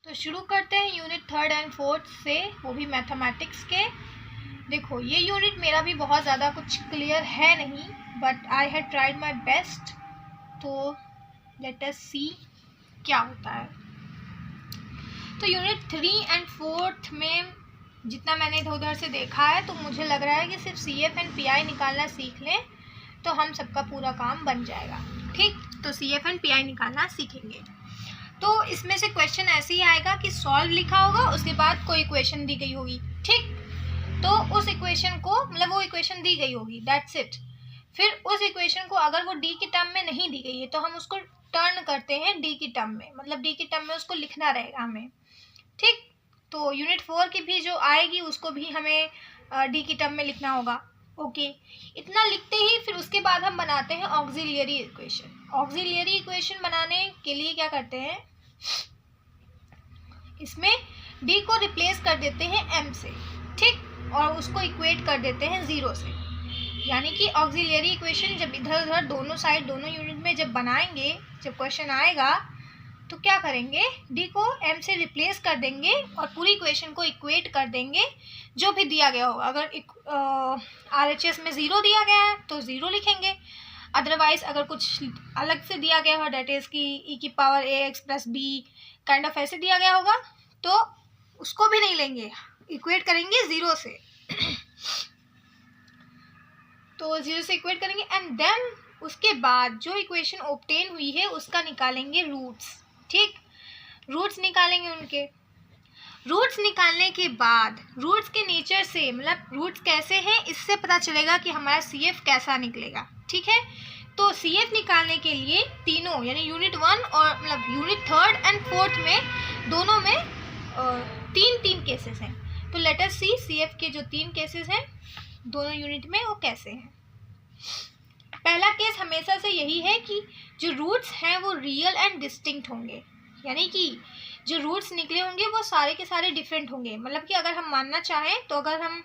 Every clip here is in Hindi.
तो शुरू करते हैं यूनिट 3rd एंड 4th से, वो भी मैथमेटिक्स के। देखो ये यूनिट मेरा भी बहुत ज़्यादा कुछ क्लियर है नहीं, but I had tried my best. तो लेट अस सी क्या होता है। तो यूनिट 3 एंड 4th में जितना मैंने इधर उधर से देखा है, तो मुझे लग रहा है कि सिर्फ CF एंड PI निकालना सीख लें तो हम सबका पूरा काम बन जाएगा। ठीक, तो CF एंड PI निकालना सीखेंगे। तो इसमें से क्वेश्चन ऐसे ही आएगा कि सॉल्व लिखा होगा, उसके बाद कोई इक्वेशन दी गई होगी। ठीक, तो उस इक्वेशन को मतलब वो इक्वेशन दी गई होगी, दैट्स इट। फिर उस इक्वेशन को अगर वो डी की टर्म में नहीं दी गई है तो हम उसको टर्न करते हैं डी की टर्म में, मतलब डी की टर्म में उसको लिखना रहेगा हमें। ठीक, तो यूनिट 4 की भी जो आएगी उसको भी हमें डी की टर्म में लिखना होगा। ओके, इतना लिखते ही फिर उसके बाद हम बनाते हैं ऑक्सिलियरी इक्वेशन। ऑक्सिलियरी इक्वेशन बनाने के लिए क्या करते हैं, इसमें डी को रिप्लेस कर देते हैं एम से। ठीक, और उसको इक्वेट कर देते हैं 0 से। यानी कि ऑक्सिलियरी इक्वेशन जब इधर उधर दोनों साइड दोनों यूनिट में जब बनाएंगे, जब क्वेश्चन आएगा तो क्या करेंगे, डी को एम से रिप्लेस कर देंगे और पूरी इक्वेशन को इक्वेट कर देंगे जो भी दिया गया होगा। अगर RHS में 0 दिया गया है तो 0 लिखेंगे, अदरवाइज अगर कुछ अलग से दिया गया हो, डेट इज की e⁻ax + b काइंड ऑफ ऐसे दिया गया होगा, तो उसको भी नहीं लेंगे, इक्वेट करेंगे 0 से। तो 0 से इक्वेट करेंगे एंड देन उसके बाद जो इक्वेशन ऑब्टेन हुई है उसका निकालेंगे रूट्स। ठीक, रूट्स निकालेंगे उनके। रूट्स निकालने के बाद रूट्स के नेचर से, मतलब रूट्स कैसे हैं इससे पता चलेगा कि हमारा CF कैसा निकलेगा। ठीक है, तो CF निकालने के लिए तीनों यानी यूनिट 1 और मतलब यूनिट 3rd एंड 4th में दोनों में 3 केसेस हैं। तो लेट अस सी CF के जो 3 केसेस हैं दोनों यूनिट में वो कैसे हैं। पहला केस हमेशा से यही है कि जो रूट्स हैं वो रियल एंड डिस्टिंक्ट होंगे, यानी कि जो रूट्स निकले होंगे वो सारे के सारे डिफरेंट होंगे। मतलब कि अगर हम मानना चाहें तो अगर हम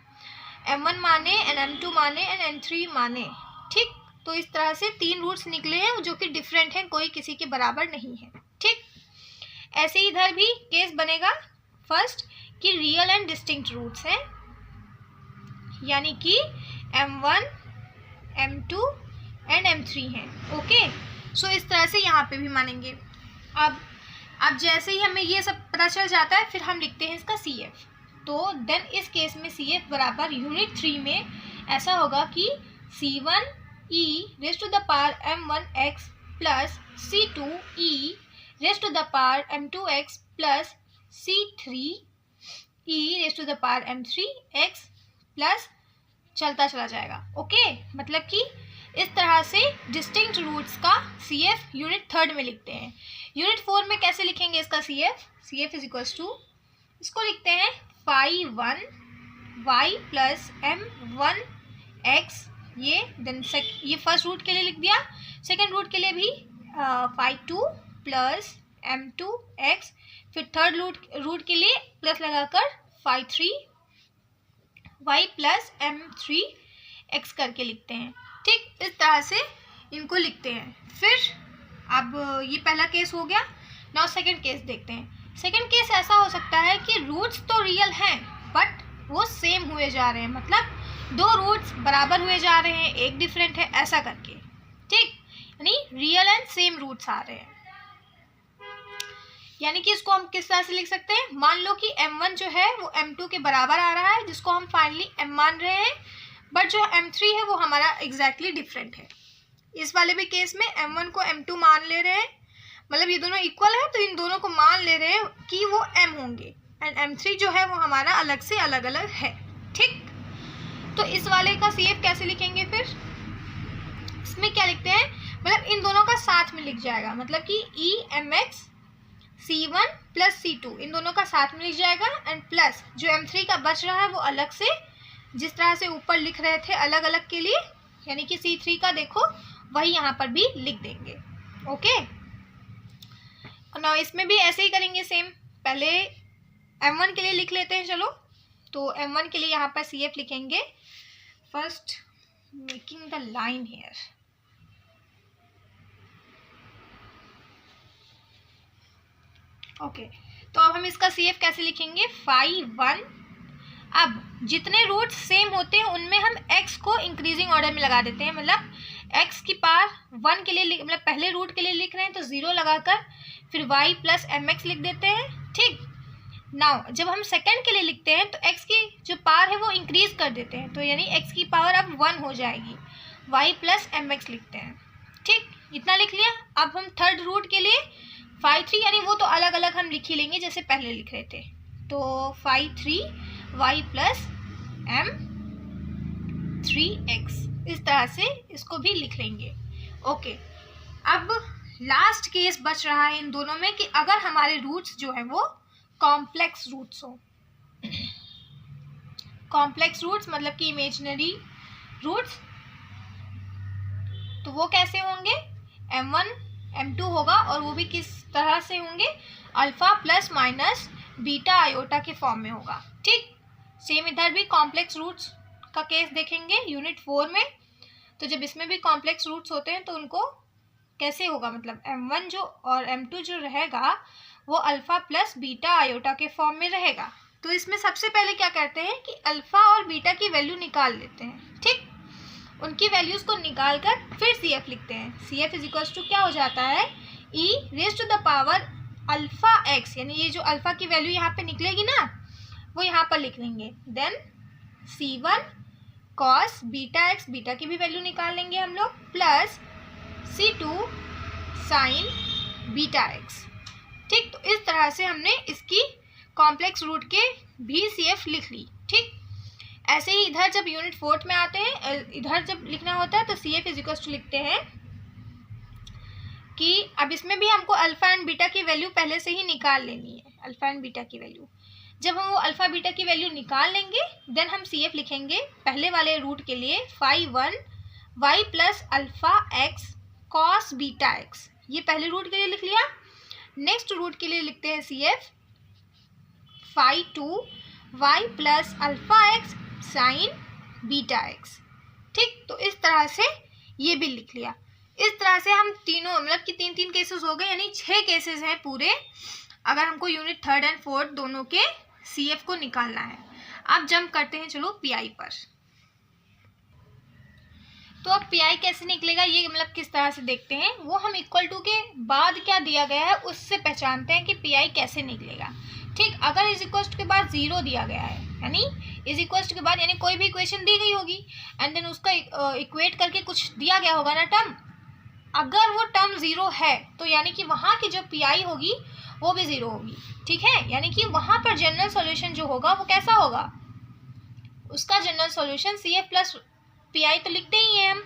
M1 माने एंड M2 माने एंड M3 माने, ठीक, तो इस तरह से 3 रूट्स निकले हैं जो कि डिफरेंट हैं, कोई किसी के बराबर नहीं है। ठीक, ऐसे इधर भी केस बनेगा फर्स्ट कि रियल एंड डिस्टिंक्ट रूट्स हैं, यानी कि M1, M2 एंड M3 हैं। ओके, सो इस तरह से यहाँ पे भी मानेंगे। अब जैसे ही हमें ये सब पता चल जाता है फिर हम लिखते हैं इसका CF। तो देन इस केस में CF बराबर यूनिट 3 में ऐसा होगा कि C1e⁻m1x + C2e⁻m2x + C3e⁻m3x प्लस चलता चला जाएगा। ओके, मतलब कि इस तरह से डिस्टिंक्ट रूट्स का CF यूनिट 3rd में लिखते हैं। यूनिट 4 में कैसे लिखेंगे इसका CF? CF is equals to, इसको लिखते हैं phi1 y + m1x, ये देन ये फर्स्ट रूट के लिए लिख दिया। सेकंड रूट के लिए भी phi2 + m2x, फिर थर्ड रूट के लिए प्लस लगाकर phi3 y + m3x करके लिखते हैं। ठीक, इस तरह से इनको लिखते हैं। फिर अब ये पहला केस हो गया। नाउ सेकंड केस देखते हैं। सेकंड केस ऐसा हो सकता है कि रूट्स तो रियल हैं बट वो सेम हुए जा रहे हैं, मतलब 2 रूट्स बराबर हुए जा रहे हैं, एक डिफरेंट है, ऐसा करके। ठीक, यानी रियल एंड सेम रूट्स आ रहे हैं। यानी कि इसको हम किस तरह से लिख सकते हैं, मान लो कि M1 जो है वो M2 के बराबर आ रहा है, जिसको हम फाइनली M मान रहे हैं, बट जो M3 है वो हमारा एग्जैक्टली डिफरेंट है। इस वाले भी केस में M1 को M2 मान ले रहे हैं, मतलब ये दोनों इक्वल है तो इन दोनों को मान ले रहे हैं कि वो M होंगे, एंड M3 जो है वो हमारा अलग से अलग अलग है। ठीक, तो इस वाले का CF कैसे लिखेंगे, फिर इसमें क्या लिखते हैं, मतलब इन दोनों का साथ में लिख जाएगा, मतलब कि EMX C1 + C2 इन दोनों का साथ में लिख जाएगा, एंड प्लस जो M3 का बच रहा है वो अलग से, जिस तरह से ऊपर लिख रहे थे अलग अलग के लिए, यानी कि C3 का देखो वही यहाँ पर भी लिख देंगे। ओके, ना इसमें भी ऐसे ही करेंगे सेम। पहले M1 के लिए लिख लेते हैं, चलो। तो M1 के लिए यहाँ पर CF लिखेंगे, first making the line here. Okay, तो अब हम इसका सी एफ कैसे लिखेंगे, 5 1। अब जितने रूट्स सेम होते हैं उनमें हम x को इंक्रीजिंग ऑर्डर में लगा देते हैं, मतलब x की पावर 1 के लिए मतलब पहले रूट के लिए लिख रहे हैं तो 0 लगाकर फिर y प्लस mx लिख देते हैं। ठीक, नाउ जब हम सेकंड के लिए लिखते हैं तो x की जो पावर है वो इंक्रीज कर देते हैं, तो यानी x की पावर अब 1 हो जाएगी, y प्लस mx लिखते हैं। ठीक, इतना लिख लिया। अब हम थर्ड रूट के लिए 5 3, यानी वो तो अलग अलग हम लिख ही लेंगे जैसे पहले लिख रहे थे, तो 5 3 y प्लस m 3x, इस तरह से इसको भी लिख लेंगे। ओके, अब लास्ट केस बच रहा है इन दोनों में कि अगर हमारे रूट्स जो है वो कॉम्प्लेक्स रूट्स हो। कॉम्प्लेक्स रूट्स मतलब कि इमेजिनरी रूट्स, तो वो कैसे होंगे, m1 m2 होगा, और वो भी किस तरह से होंगे, alpha plus minus beta iota के फॉर्म में होगा। ठीक, सेम इधर भी कॉम्प्लेक्स रूट्स का केस देखेंगे यूनिट 4 में। तो जब इसमें भी कॉम्प्लेक्स रूट्स होते हैं तो उनको कैसे होगा, मतलब m1 जो और m2 जो रहेगा वो अल्फा प्लस बीटा आयोटा के फॉर्म में रहेगा। तो इसमें सबसे पहले क्या करते हैं कि अल्फा और बीटा की वैल्यू निकाल लेते हैं। ठीक, उनकी वैल्यूज को निकाल कर फिर सी एफ लिखते हैं। C F is equals to क्या हो जाता है, e raise to the power alpha X, यानी ये जो अल्फा की वैल्यू यहाँ पे निकलेगी ना वो यहाँ पर लिख लेंगे। Then C1 cos beta x, beta की भी वैल्यू निकाल लेंगे हम लोग, plus C2 sine beta x. ठीक, तो इस तरह से हमने इसकी कॉम्प्लेक्स रूट के भी CF लिख ली। ठीक, ऐसे ही इधर जब यूनिट 4 में आते हैं, इधर जब लिखना होता है तो CF इज इक्वल्स टू लिखते हैं कि अब इसमें भी हमको अल्फा एंड बीटा की वैल्यू पहले से ही निकाल लेनी है, अल्फा एंड बीटा की वैल्यू। जब हम वो अल्फा बीटा की वैल्यू निकाल लेंगे देन हम CF लिखेंगे पहले वाले रूट के लिए 5 1 y plus alpha x cos beta x, ये पहले रूट के लिए लिख लिया। नेक्स्ट रूट के लिए लिखते हैं CF 5 2 y plus alpha x sign beta x. ठीक, तो इस तरह से ये भी लिख लिया। इस तरह से हम तीनों मतलब कि तीन तीन केसेस हो गए, यानी 6 केसेस हैं पूरे, अगर हमको यूनिट 3rd एंड 4th दोनों के CF को निकालना है। अब जंप करते हैं चलो PI पर। तो अब PI कैसे निकलेगा ये मतलब किस तरह से देखते हैं, वो हम इक्वल टू के बाद क्या दिया गया है उससे पहचानते हैं कि PI कैसे निकलेगा। ठीक, अगर इज इक्वल टू के बाद 0 दिया गया है, यानी इज इक्वल टू के बाद यानी कोई भी इक्वेशन दी गई होगी एंड देन उसका इक्वेट करके कुछ दिया गया होगा ना टर्म, अगर वो टर्म 0 है तो यानी कि वहाँ की जो PI होगी वो भी 0 होगी। ठीक है, यानी कि वहाँ पर जनरल सॉल्यूशन जो होगा वो कैसा होगा, उसका general solution CF plus PI तो लिखते ही हैं हम,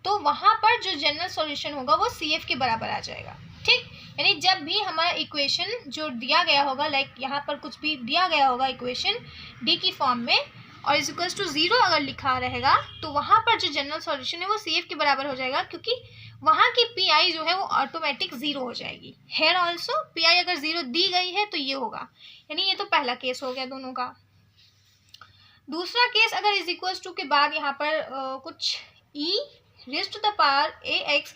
तो वहाँ पर जो जनरल सॉल्यूशन होगा वो CF के बराबर आ जाएगा। ठीक, यानी जब भी हमारा इक्वेशन जो दिया गया होगा, लाइक यहाँ पर कुछ भी दिया गया होगा इक्वेशन D की फॉर्म में और इज इक्वल्स टू 0 अगर लिखा रहेगा तो वहाँ पर जो जनरल सॉल्यूशन है वो CF के बराबर हो जाएगा, क्योंकि वहाँ की PI जो है वो ऑटोमेटिक 0 हो जाएगी। हेयर ऑल्सो PI अगर 0 दी गई है तो ये होगा, यानी ये तो पहला केस हो गया दोनों का। दूसरा केस अगर इज इक्वल्स टू के बाद यहाँ पर कुछ e raise to the power ax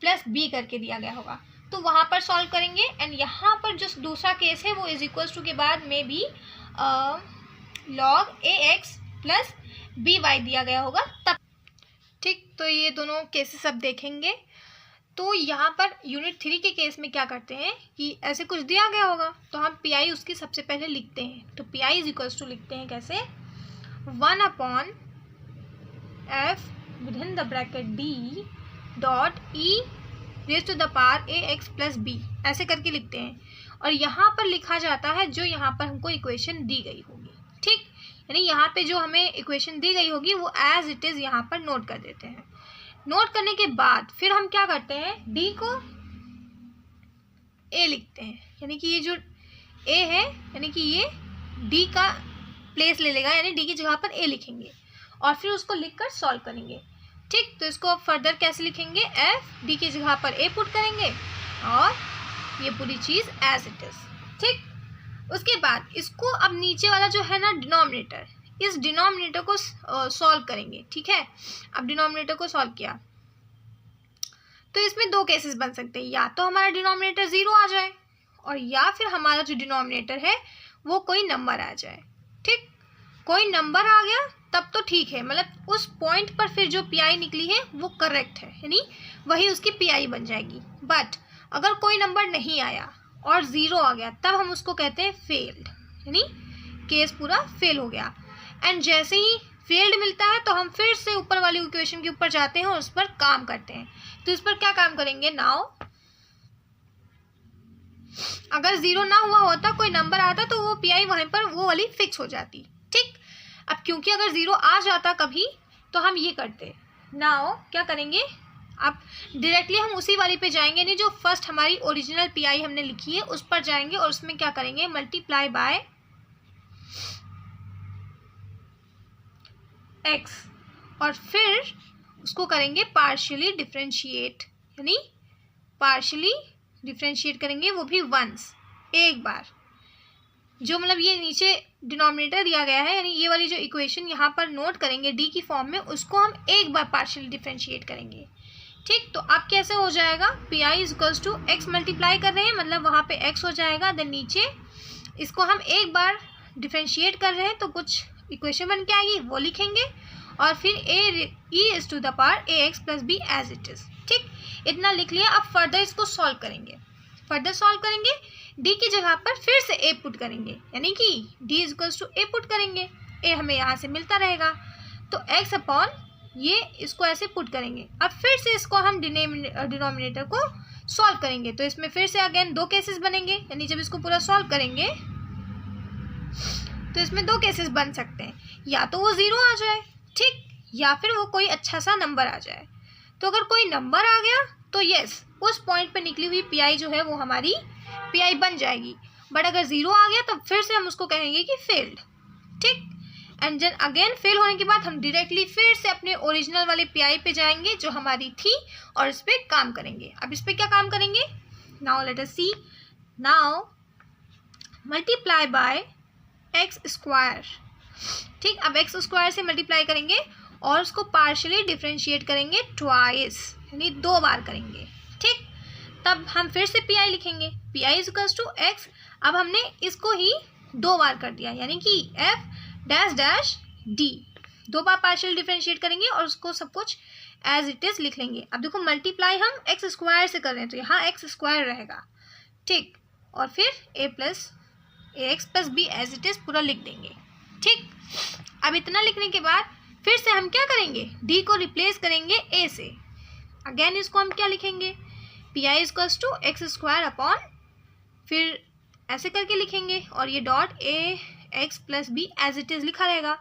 plus b करके दिया गया होगा तो वहाँ पर सॉल्व करेंगे। एंड यहाँ पर जो दूसरा केस है वो इज इक्वल्स टू के बाद में भी log ax प्लस by दिया गया होगा तब। ठीक, तो ये दोनों केसेस अब देखेंगे। तो यहाँ पर यूनिट 3 के केस में क्या करते हैं कि ऐसे कुछ दिया गया होगा तो हम PI उसकी सबसे पहले लिखते हैं। तो PI इज इक्वल्स टू लिखते हैं कैसे, 1 upon f within the bracket d dot e raise to the power ax plus b, ऐसे करके लिखते हैं। और यहाँ पर लिखा जाता है जो यहाँ पर हमको इक्वेशन दी गई होगी। ठीक, यानी यहाँ पे जो हमें इक्वेशन दी गई होगी वो एज इट इज़ यहाँ पर नोट कर देते हैं। नोट करने के बाद फिर हम क्या करते हैं, D को A लिखते हैं, यानी कि ये जो A है यानी कि ये D का प्लेस ले लेगा, यानी D की जगह पर A लिखेंगे और फिर उसको लिखकर सॉल्व करेंगे। ठीक, तो इसको अब फर्दर कैसे लिखेंगे, F D की जगह पर A पुट करेंगे और ये पूरी चीज़ एज इट इज़। ठीक, उसके बाद इसको अब नीचे वाला जो है ना डिनोमिनेटर, इस डिनोमिनेटर को सॉल्व करेंगे। ठीक है, अब डिनोमिनेटर को सॉल्व किया तो इसमें 2 केसेस बन सकते हैं, या तो हमारा डिनोमिनेटर 0 आ जाए और या फिर हमारा जो डिनोमिनेटर है वो कोई नंबर आ जाए। ठीक, कोई नंबर आ गया तब तो ठीक है, मतलब उस पॉइंट पर फिर जो पीआई निकली है वो करेक्ट है, यानी वही उसकी पीआई बन जाएगी। बट अगर कोई नंबर नहीं आया और ज़ीरो आ गया तब हम उसको कहते हैं फेल्ड, यानी केस पूरा फेल हो गया। एंड जैसे ही फेल्ड मिलता है तो हम फिर से ऊपर वाली इक्वेशन के ऊपर जाते हैं और उस पर काम करते हैं। तो इस पर क्या काम करेंगे, नाउ अगर ज़ीरो ना हुआ होता, कोई नंबर आता, तो वो पीआई वहीं पर वो वाली फिक्स हो जाती। ठीक, अब क्योंकि अगर ज़ीरो आ जाता कभी तो हम ये करते, नाउ क्या करेंगे, अब डायरेक्टली हम उसी वाली पे जाएंगे, नहीं जो फर्स्ट हमारी ओरिजिनल पीआई हमने लिखी है उस पर जाएंगे और उसमें क्या करेंगे, मल्टीप्लाई बाय एक्स और फिर उसको करेंगे पार्शियली डिफरेंशिएट, यानी पार्शियली डिफरेंशिएट करेंगे वो भी वंस, एक बार। जो मतलब ये नीचे डिनोमिनेटर दिया गया है, यानी ये वाली जो इक्वेशन यहाँ पर नोट करेंगे डी की फॉर्म में, उसको हम एक बार पार्शियली डिफरेंशिएट करेंगे। ठीक, तो अब कैसे हो जाएगा, P I is equals to x multiply कर रहे हैं, मतलब वहाँ पे एक्स हो जाएगा, देन नीचे इसको हम एक बार डिफरेंशिएट कर रहे हैं तो कुछ इक्वेशन बन के आएगी वो लिखेंगे और फिर e is to the power A x plus B as it is. ठीक, इतना लिख लिया। अब फर्दर इसको सॉल्व करेंगे, फर्दर सॉल्व करेंगे, डी की जगह पर फिर से ए पुट करेंगे, यानी कि D is equals to a put करेंगे, ए हमें यहाँ से मिलता रहेगा, तो एक्स अपॉन ये इसको ऐसे पुट करेंगे। अब फिर से इसको हम डिनोमिनेटर को सॉल्व करेंगे, तो इसमें फिर से अगेन दो केसेस बनेंगे, यानी जब इसको पूरा सॉल्व करेंगे तो इसमें दो केसेस बन सकते हैं, या तो वो ज़ीरो आ जाए, ठीक, या फिर वो कोई अच्छा सा नंबर आ जाए। तो अगर कोई नंबर आ गया तो यस, उस पॉइंट पे निकली हुई पीआई जो है वो हमारी पीआई बन जाएगी। बट अगर ज़ीरो आ गया तो फिर से हम उसको कहेंगे कि फेल्ड। ठीक, एंड देन अगेन फेल होने के बाद हम डायरेक्टली फिर से अपने ओरिजिनल वाले पीआई पे जाएंगे जो हमारी थी और इस पर काम करेंगे। अब इस पर क्या काम करेंगे, now let us see, now multiply by x square. ठीक, अब एक्स स्क्वायर से मल्टीप्लाई करेंगे और उसको पार्शियली डिफरेंशिएट करेंगे ट्वाइस, यानी दो बार करेंगे। ठीक, तब हम फिर से पी आई लिखेंगे, P I is equals to x. अब हमने इसको ही दो बार कर दिया, यानी कि एफ डैश डैश डी, दो बार पार्शियल डिफरेंशिएट करेंगे और उसको सब कुछ एज इट इज़ लिख लेंगे। अब देखो मल्टीप्लाई हम एक्स स्क्वायर से कर रहे हैं तो यहाँ एक्स स्क्वायर रहेगा। ठीक, और फिर A plus A x plus B as it is पूरा लिख देंगे। ठीक, अब इतना लिखने के बाद फिर से हम क्या करेंगे, डी को रिप्लेस करेंगे ए से। अगेन इसको हम क्या लिखेंगे, P I equals to x square upon, फिर ऐसे करके लिखेंगे और ये dot a x plus B as it is लिखा रहेगा।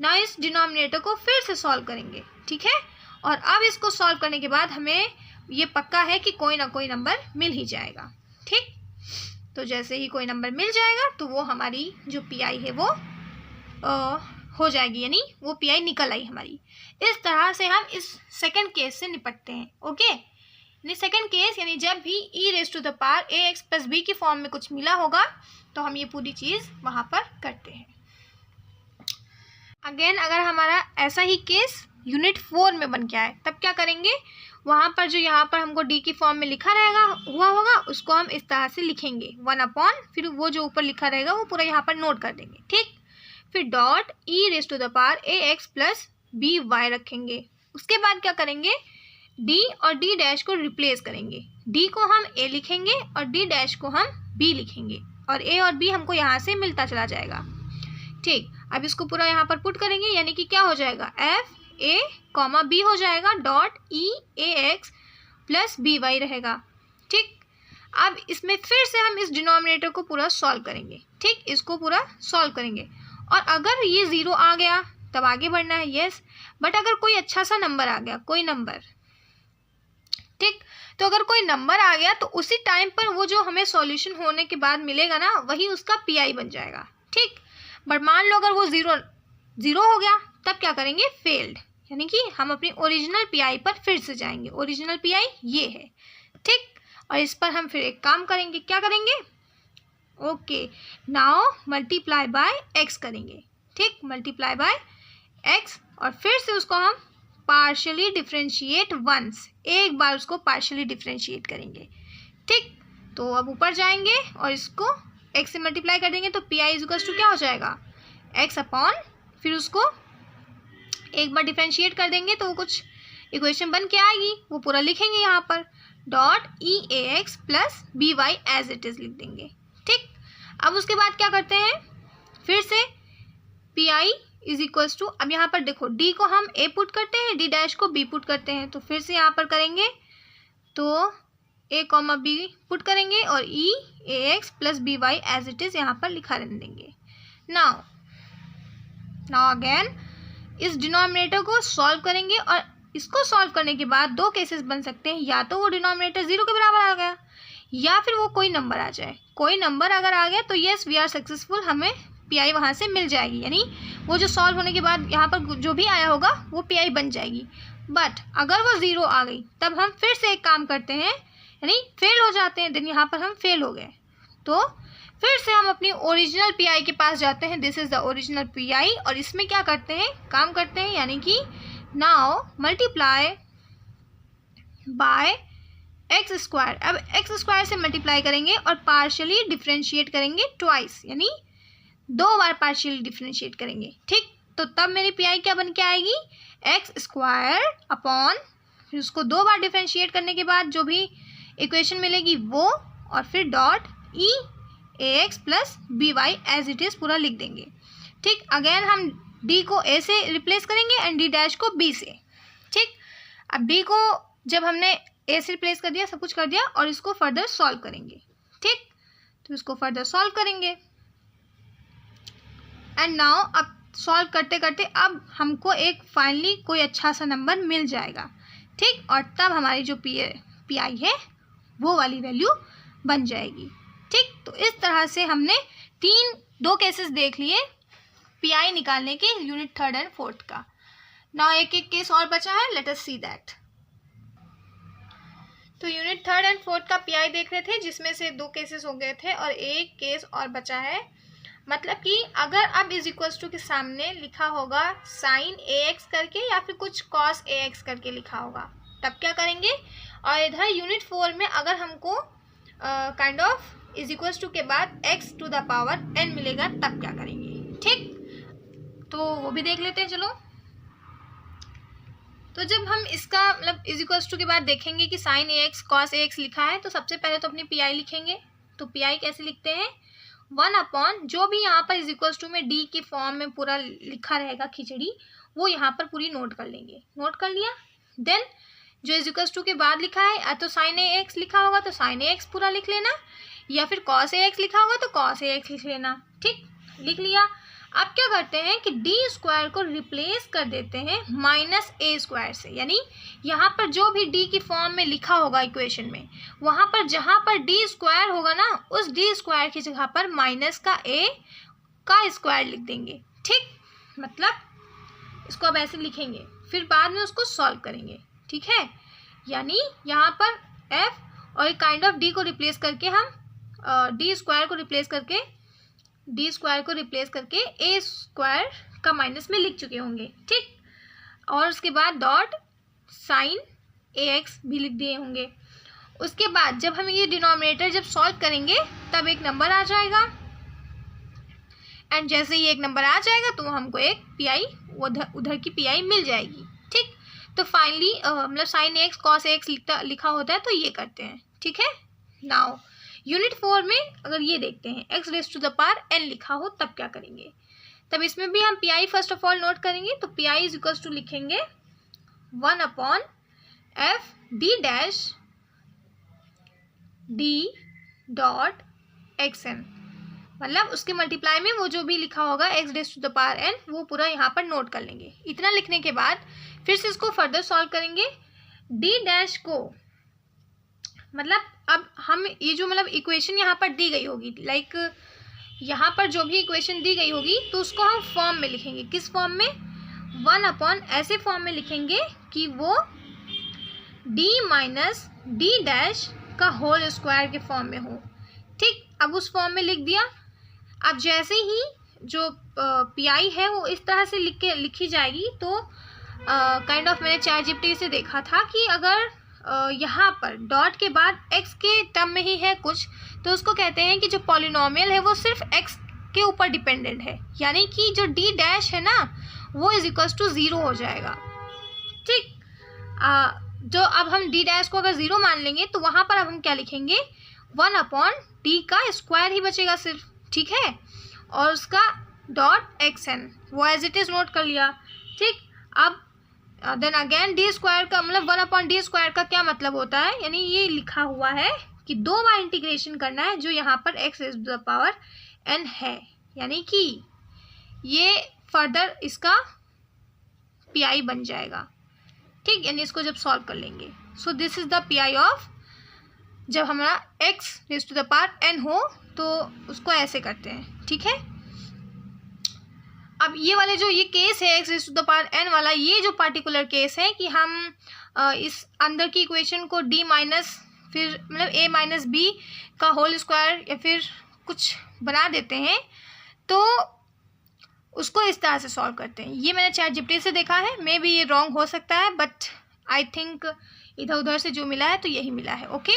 ना इस डिनोमिनेटर को फिर से सॉल्व करेंगे, ठीक है, और अब इसको सॉल्व करने के बाद हमें ये पक्का है कि कोई ना कोई नंबर मिल ही जाएगा। ठीक, तो जैसे ही कोई नंबर मिल जाएगा तो वो हमारी जो पी आई है वो हो जाएगी, यानी वो पी आई निकल आई हमारी। इस तरह से हम इस सेकंड केस से निपटते हैं। ओके, यानी सेकंड केस, यानी जब भी e raise to the power A x plus B की फॉर्म में कुछ मिला होगा तो हम ये पूरी चीज़ वहाँ पर करते हैं। अगेन अगर हमारा ऐसा ही केस यूनिट 4 में बन के आए तब क्या करेंगे, वहाँ पर जो यहाँ पर हमको डी की फॉर्म में लिखा रहेगा हुआ होगा उसको हम इस तरह से लिखेंगे 1 अपॉन, फिर वो जो ऊपर लिखा रहेगा वो पूरा यहाँ पर नोट कर देंगे। ठीक, फिर dot e raise to the power A x plus B y रखेंगे। उसके बाद क्या करेंगे, डी और डी डैश को रिप्लेस करेंगे, डी को हम ए लिखेंगे और डी डैश को हम बी लिखेंगे और ए और बी हमको यहाँ से मिलता चला जाएगा। ठीक, अब इसको पूरा यहाँ पर पुट करेंगे, यानी कि क्या हो जाएगा, एफ ए कॉमा बी हो जाएगा, डॉट ई ए एक्स प्लस बी वाई रहेगा। ठीक, अब इसमें फिर से हम इस डिनोमिनेटर को पूरा सॉल्व करेंगे। ठीक, इसको पूरा सॉल्व करेंगे और अगर ये ज़ीरो आ गया तब आगे बढ़ना है, यस, बट अगर कोई अच्छा सा नंबर आ गया, कोई नंबर, ठीक, तो अगर कोई नंबर आ गया तो उसी टाइम पर वो जो हमें सॉल्यूशन होने के बाद मिलेगा ना वही उसका पीआई बन जाएगा। ठीक, बट मान लो अगर वो ज़ीरो हो गया तब क्या करेंगे, फेल्ड, यानी कि हम अपनी ओरिजिनल पीआई पर फिर से जाएंगे। ओरिजिनल पीआई ये है। ठीक, और इस पर हम फिर एक काम करेंगे, क्या करेंगे, okay, now multiply by x करेंगे। ठीक, मल्टीप्लाई बाय एक्स और फिर से उसको हम पार्शियली डिफरेंशिएट वंस, एक बार उसको पार्शियली डिफरेंशिएट करेंगे। ठीक, तो अब ऊपर जाएंगे और इसको x से मल्टीप्लाई कर देंगे तो P I is equals to क्या हो जाएगा, x अपॉन, फिर उसको एक बार डिफ्रेंशिएट कर देंगे तो वो कुछ इक्वेशन बन के आएगी, वो पूरा लिखेंगे यहाँ पर, dot e A x plus B Y as it is लिख देंगे। ठीक, अब उसके बाद क्या करते हैं, फिर से P I is equals to, अब यहाँ पर देखो डी को हम ए पुट करते हैं, डी डैश को बी पुट करते हैं, तो फिर से यहाँ पर करेंगे तो ए कॉमा बी पुट करेंगे और e A x plus B Y as it is यहाँ पर लिखा रहने देंगे। नाउ अगेन इस डिनोमिनेटर को सॉल्व करेंगे और इसको सॉल्व करने के बाद दो केसेस बन सकते हैं, या तो वो डिनोमिनेटर 0 के बराबर आ गया या फिर वो कोई नंबर आ जाए। कोई नंबर अगर आ गया तो येस वी आर सक्सेसफुल, हमें पी आई वहाँ से मिल जाएगी, यानी वो जो सॉल्व होने के बाद यहाँ पर जो भी आया होगा वो पी आई बन जाएगी। बट अगर वो 0 आ गई तब हम फिर से एक काम करते हैं, यानी फेल हो जाते हैं, देन यहाँ पर हम फेल हो गए तो फिर से हम अपनी ओरिजिनल पी आई के पास जाते हैं, this is the original P I, और इसमें क्या करते हैं, काम करते हैं, यानी कि now multiply by x square. अब एक्स स्क्वायर से मल्टीप्लाई करेंगे और पार्शियली डिफ्रेंशिएट करेंगे ट्वाइस, यानी 2 बार पार्शियली डिफ्रेंशिएट करेंगे। ठीक, तो तब मेरी पी आई क्या बन के आएगी, एक्स स्क्वायर अपॉन, फिर उसको 2 बार डिफ्रेंशिएट करने के बाद जो भी इक्वेशन मिलेगी वो, और फिर dot e A x plus B Y as it is पूरा लिख देंगे। ठीक, अगेन हम डी को ए से रिप्लेस करेंगे एंड डी डैश को बी से। ठीक, अब डी को जब हमने ए से रिप्लेस कर दिया, सब कुछ कर दिया, और इसको फर्दर सॉल्व करेंगे। ठीक, तो इसको फर्दर सॉल्व करेंगे एंड नाउ अब सॉल्व करते करते अब हमको एक फाइनली कोई अच्छा सा नंबर मिल जाएगा। ठीक, और तब हमारी जो पी आई है वो वाली वैल्यू बन जाएगी। ठीक, तो इस तरह से हमने 2 केसेस देख लिए पी आई निकालने के यूनिट 3rd एंड 4th का। नाउ एक केस और बचा है, लेट अस सी दैट। तो यूनिट 3rd एंड 4th का पी आई देख रहे थे, जिसमें से 2 केसेस हो गए थे और एक केस और बचा है। मतलब कि अगर अब इज इक्वल्स टू के सामने लिखा होगा साइन ए एक्स करके या फिर कुछ कॉस ए एक्स करके लिखा होगा, तब क्या करेंगे, और इधर यूनिट 4 में अगर हमको kind of is equals to के बाद x to the power n मिलेगा, तब क्या करेंगे। ठीक, तो वो भी देख लेते हैं। चलो, तो जब हम इसका मतलब इज इक्वल्स टू के बाद देखेंगे कि sign A x cos A x लिखा है, तो सबसे पहले तो अपनी पी आई लिखेंगे। तो पी आई कैसे लिखते हैं, 1 अपॉन जो भी यहाँ पर इज इक्वल्स टू में डी की फॉर्म में पूरा लिखा रहेगा खिचड़ी, वो यहाँ पर पूरी नोट कर लेंगे। नोट कर लिया, देन जो इज इक्वल्स टू के बाद लिखा है, या तो साइन ए एक्स लिखा होगा तो साइन ए एक्स पूरा लिख लेना, या फिर कॉस ए एक्स लिखा होगा तो कॉस ए एक्स लिख लेना। ठीक, लिख लिया। अब क्या करते हैं कि डी स्क्वायर को रिप्लेस कर देते हैं माइनस ए स्क्वायर से, यानी यहाँ पर जो भी डी की फॉर्म में लिखा होगा इक्वेशन में, वहाँ पर जहाँ पर डी स्क्वायर होगा ना, उस डी स्क्वायर की जगह पर माइनस का ए का स्क्वायर लिख देंगे। ठीक, मतलब इसको अब ऐसे लिखेंगे, फिर बाद में उसको सॉल्व करेंगे। ठीक है, यानी यहाँ पर f और काइंड ऑफ डी को रिप्लेस करके हम डी स्क्वायर को रिप्लेस करके ए स्क्वायर का माइनस में लिख चुके होंगे। ठीक, और उसके बाद डॉट साइन ए एक्स भी लिख दिए होंगे। उसके बाद जब हम ये डिनोमिनेटर जब सॉल्व करेंगे तब एक नंबर आ जाएगा, एंड जैसे ही एक नंबर आ जाएगा तो हमको एक पी आई उधर की पी आई मिल जाएगी। ठीक, तो फाइनली मतलब साइन एक्स कॉस एक्स लिखा होता है तो ये करते हैं। ठीक है, नाउ यूनिट 4 में अगर ये देखते हैं x raise to the power n लिखा हो, तब क्या करेंगे, तब इसमें भी हम P I first of all note करेंगे। तो P I is equals to लिखेंगे 1 upon f D dash D dot x n, मतलब उसके मल्टीप्लाई में वो जो भी लिखा होगा x raise to the power n, वो पूरा यहाँ पर नोट कर लेंगे। इतना लिखने के बाद फिर से इसको फर्दर सॉल्व करेंगे। डी डैश को मतलब अब हम ये जो मतलब इक्वेशन यहाँ पर दी गई होगी, लाइक यहाँ पर जो भी इक्वेशन दी गई होगी तो उसको हम फॉर्म में लिखेंगे। किस फॉर्म में, 1 अपॉन ऐसे फॉर्म में लिखेंगे कि वो d माइनस डी डैश का होल स्क्वायर के फॉर्म में हो। ठीक, अब उस फॉर्म में लिख दिया। अब जैसे ही जो पी आई है वो इस तरह से लिखी जाएगी, तो काइंड ऑफ मैंने ChatGPT से देखा था कि अगर यहाँ पर डॉट के बाद x के टर्म में ही है कुछ, तो उसको कहते हैं कि जो पॉलिनोमियल है वो सिर्फ x के ऊपर डिपेंडेंट है, यानी कि जो d डैश है ना वो इज इक्वल्स टू 0 हो जाएगा। ठीक, जो अब हम d डैश को अगर 0 मान लेंगे तो वहाँ पर अब हम क्या लिखेंगे, 1/d का स्क्वायर ही बचेगा सिर्फ। ठीक है, और उसका डॉट xn वो एज इट इज़ नोट कर लिया। ठीक, अब देन अगेन डी स्क्वायर का मतलब 1/d स्क्वायर का क्या मतलब होता है, यानी ये लिखा हुआ है कि 2 बार इंटीग्रेशन करना है जो यहाँ पर x raised to the power n है, यानी कि ये फर्दर इसका पी बन जाएगा। ठीक, यानी इसको जब सॉल्व कर लेंगे, सो this is the P of, जब हमारा x raised to the power n हो तो उसको ऐसे करते हैं। ठीक है, अब ये वाले जो ये केस है x raised to the power n वाला, ये जो पार्टिकुलर केस है कि हम इस अंदर की इक्वेशन को d माइनस फिर मतलब a माइनस b का होल स्क्वायर या फिर कुछ बना देते हैं, तो उसको इस तरह से सॉल्व करते हैं। ये मैंने ChatGPT से देखा है, मे बी ये रॉन्ग हो सकता है, बट आई थिंक इधर उधर से जो मिला है तो यही मिला है। ओके,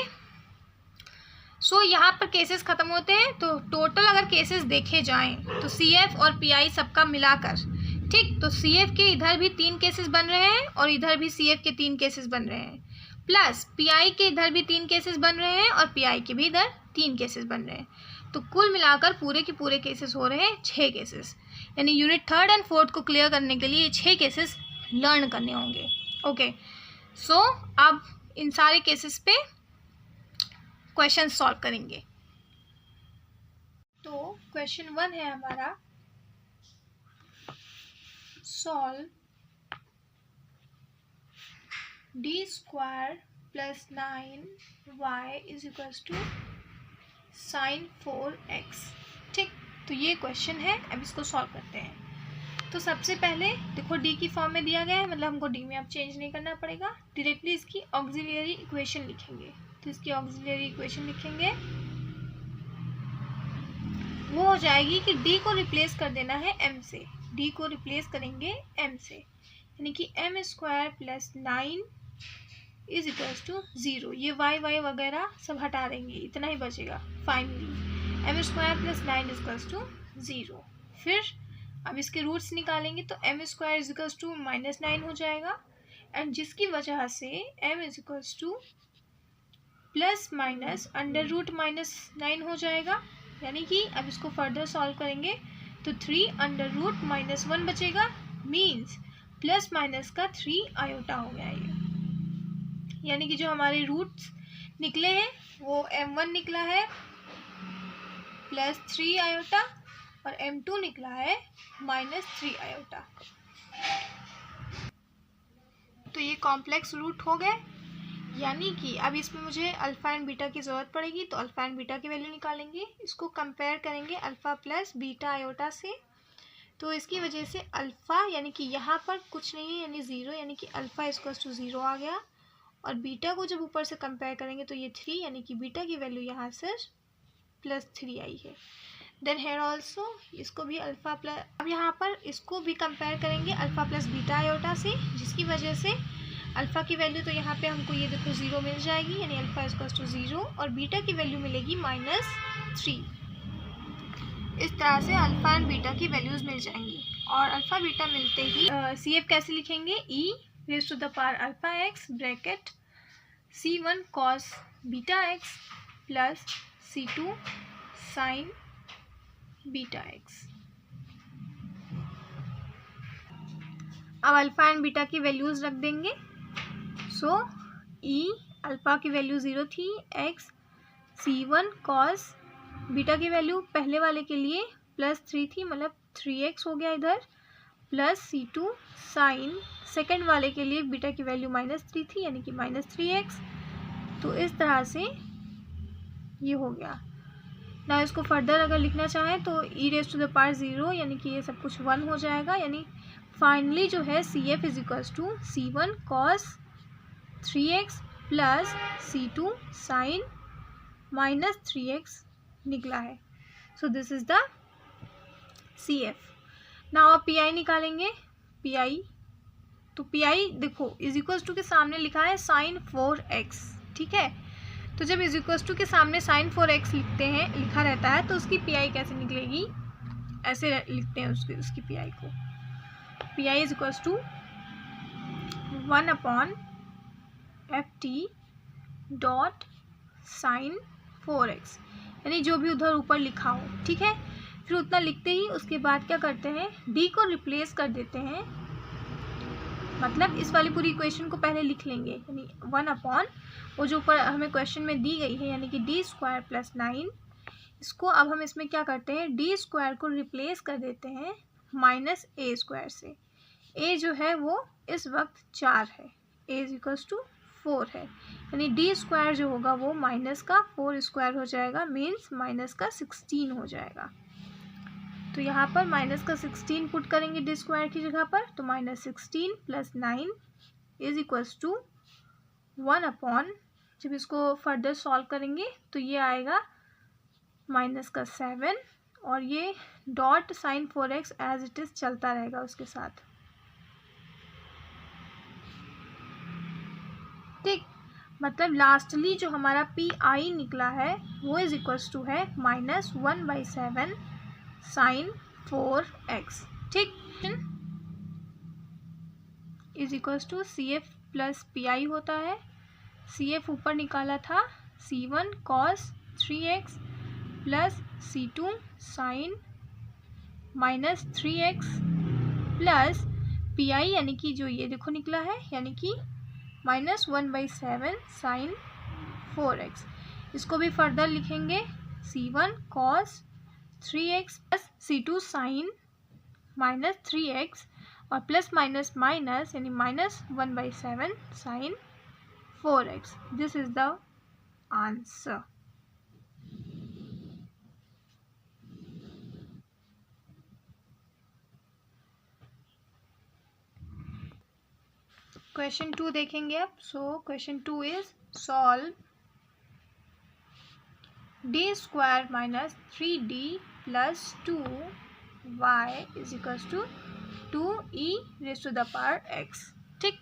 सो यहाँ पर केसेस ख़त्म होते हैं। तो टोटल अगर केसेस देखे जाएं तो CF और PI सबका मिलाकर, ठीक, तो CF के इधर भी 3 केसेस बन रहे हैं और इधर भी CF के 3 केसेस बन रहे हैं, प्लस PI के इधर भी 3 केसेस बन रहे हैं और PI के भी इधर 3 केसेस बन रहे हैं। तो कुल मिलाकर पूरे के पूरे केसेस हो रहे हैं 6 केसेस, यानी यूनिट 3rd एंड 4th को क्लियर करने के लिए 6 केसेस लर्न करने होंगे। ओके, सो अब इन सारे केसेस पे क्वेश्चन सॉल्व करेंगे। तो क्वेश्चन 1 है हमारा, solve d square plus 9y is equals to sine 4x। ठीक, तो ये क्वेश्चन है, अब इसको सॉल्व करते हैं। तो सबसे पहले देखो d की फॉर्म में दिया गया है, मतलब हमको d में अब चेंज नहीं करना पड़ेगा, डायरेक्टली इसकी ऑक्सिलरी इक्वेशन लिखेंगे। तो इसकी ऑक्सिलरी इक्वेशन लिखेंगे, वो हो जाएगी कि d को रिप्लेस कर देना है m से, d को रिप्लेस करेंगे m से, यानी कि m square plus 9 is equals to 0। ये y वगैरह सब हटा देंगे, इतना ही बचेगा। Finally m square plus 9 is equals to 0। फिर अब इसके रूट्स निकालेंगे तो m square is equals to -9 हो जाएगा, एंड जिसकी वजह से m is equals to plus minus under root -9 हो जाएगा, यानी कि अब इसको फर्दर सॉल्व करेंगे तो 3 अंडर रूट -1 बचेगा, मीन्स प्लस माइनस का 3 आयोटा हो गया ये, यानी कि जो हमारे रूट्स निकले हैं वो m1 निकला है प्लस 3 आयोटा और m2 निकला है -3 आयोटा। तो ये कॉम्प्लेक्स रूट हो गए, यानी कि अब इसमें मुझे अल्फ़ा एंड बीटा की ज़रूरत पड़ेगी, तो अल्फ़ा एंड बीटा की वैल्यू निकालेंगे। इसको कंपेयर करेंगे अल्फ़ा प्लस बीटा आयोटा से, तो इसकी वजह से अल्फ़ा यानी कि यहाँ पर कुछ नहीं है यानी 0, यानी कि अल्फ़ा इक्वल्स टू 0 आ गया, और बीटा को जब ऊपर से कंपेयर करेंगे तो ये 3, यानी कि बीटा की वैल्यू यहाँ से +3 आई है। देन हेयर ऑल्सो इसको भी अल्फ़ा प्लस, अब यहाँ पर इसको भी कंपेयर करेंगे अल्फ़ा प्लस बीटा आयोटा से, जिसकी वजह से अल्फ़ा की वैल्यू तो यहाँ पे हमको ये देखो 0 मिल जाएगी, यानी अल्फ़ा इक्वल्स टू 0, और बीटा की वैल्यू मिलेगी -3। इस तरह से अल्फ़ा एंड बीटा की वैल्यूज़ मिल जाएंगी, और अल्फ़ा बीटा मिलते ही CF कैसे लिखेंगे, e raise to the power alpha x bracket C1 cos beta x plus C2 sine beta x। अब अल्फ़ा एंड बीटा की वैल्यूज़ रख देंगे। सो e अल्फ़ा की वैल्यू 0 थी, x C1 cos बीटा की वैल्यू पहले वाले के लिए +3 थी, मतलब 3x हो गया इधर, प्लस C2 साइन सेकेंड वाले के लिए बीटा की वैल्यू -3 थी, यानी कि -3x। तो इस तरह से ये हो गया ना। इसको फर्दर अगर लिखना चाहें तो e raise to the power 0, यानी कि ये सब कुछ 1 हो जाएगा, यानी फाइनली जो है CF is equals to C1 cos 3x plus C2 sine -3x निकला है। So this is the CF। Now अब PI निकालेंगे। PI तो पी आई देखो इज इक्वल्स टू के सामने लिखा है साइन 4x, ठीक है। तो जब इज इक्वल्स टू के सामने साइन 4x लिखते हैं, लिखा रहता है, तो उसकी पी आई कैसे निकलेगी, ऐसे लिखते हैं उसकी पी आई को। P I is equals to 1/ft dot sine 4x, यानी जो भी उधर ऊपर लिखा हो, ठीक है। फिर उतना लिखते ही उसके बाद क्या करते हैं, डी को रिप्लेस कर देते हैं, मतलब इस वाली पूरी इक्वेशन को पहले लिख लेंगे, यानी 1/, वो जो ऊपर हमें क्वेश्चन में दी गई है, यानी कि d² + 9, इसको अब हम इसमें क्या करते हैं, d² को रिप्लेस कर देते हैं -a² से। a जो है वो इस वक्त 4 है, a इज इक्वल्स टू 4 है, यानी d² जो होगा वो माइनस का 4² हो जाएगा, मीन्स माइनस का 16 हो जाएगा। तो यहाँ पर माइनस का 16 पुट करेंगे d² की जगह पर, तो -16 + 9 इज इक्वल्स टू 1/, जब इसको फर्दर सॉल्व करेंगे तो ये आएगा -7, और ये dot sine 4x as it is चलता रहेगा उसके साथ, ठीक। मतलब लास्टली जो हमारा पी आई निकला है वो इज इक्वल्स टू है -1/7 साइन 4x, ठीक। Is equals to CF + PI होता है। CF ऊपर निकाला था C1 cos 3x plus C2 sine -3x plus PI, यानी कि जो ये देखो निकला है, यानी कि -1/7 साइन 4x। इसको भी फर्दर लिखेंगे C1 cos 3x plus C2 sine -3x और प्लस माइनस माइनस, यानी -1/7 sine 4x। This is the answer. Question 2 देखेंगे अब। So question 2 is solve d² - 3d + 2y is equals to 2e⁻x, ठीक।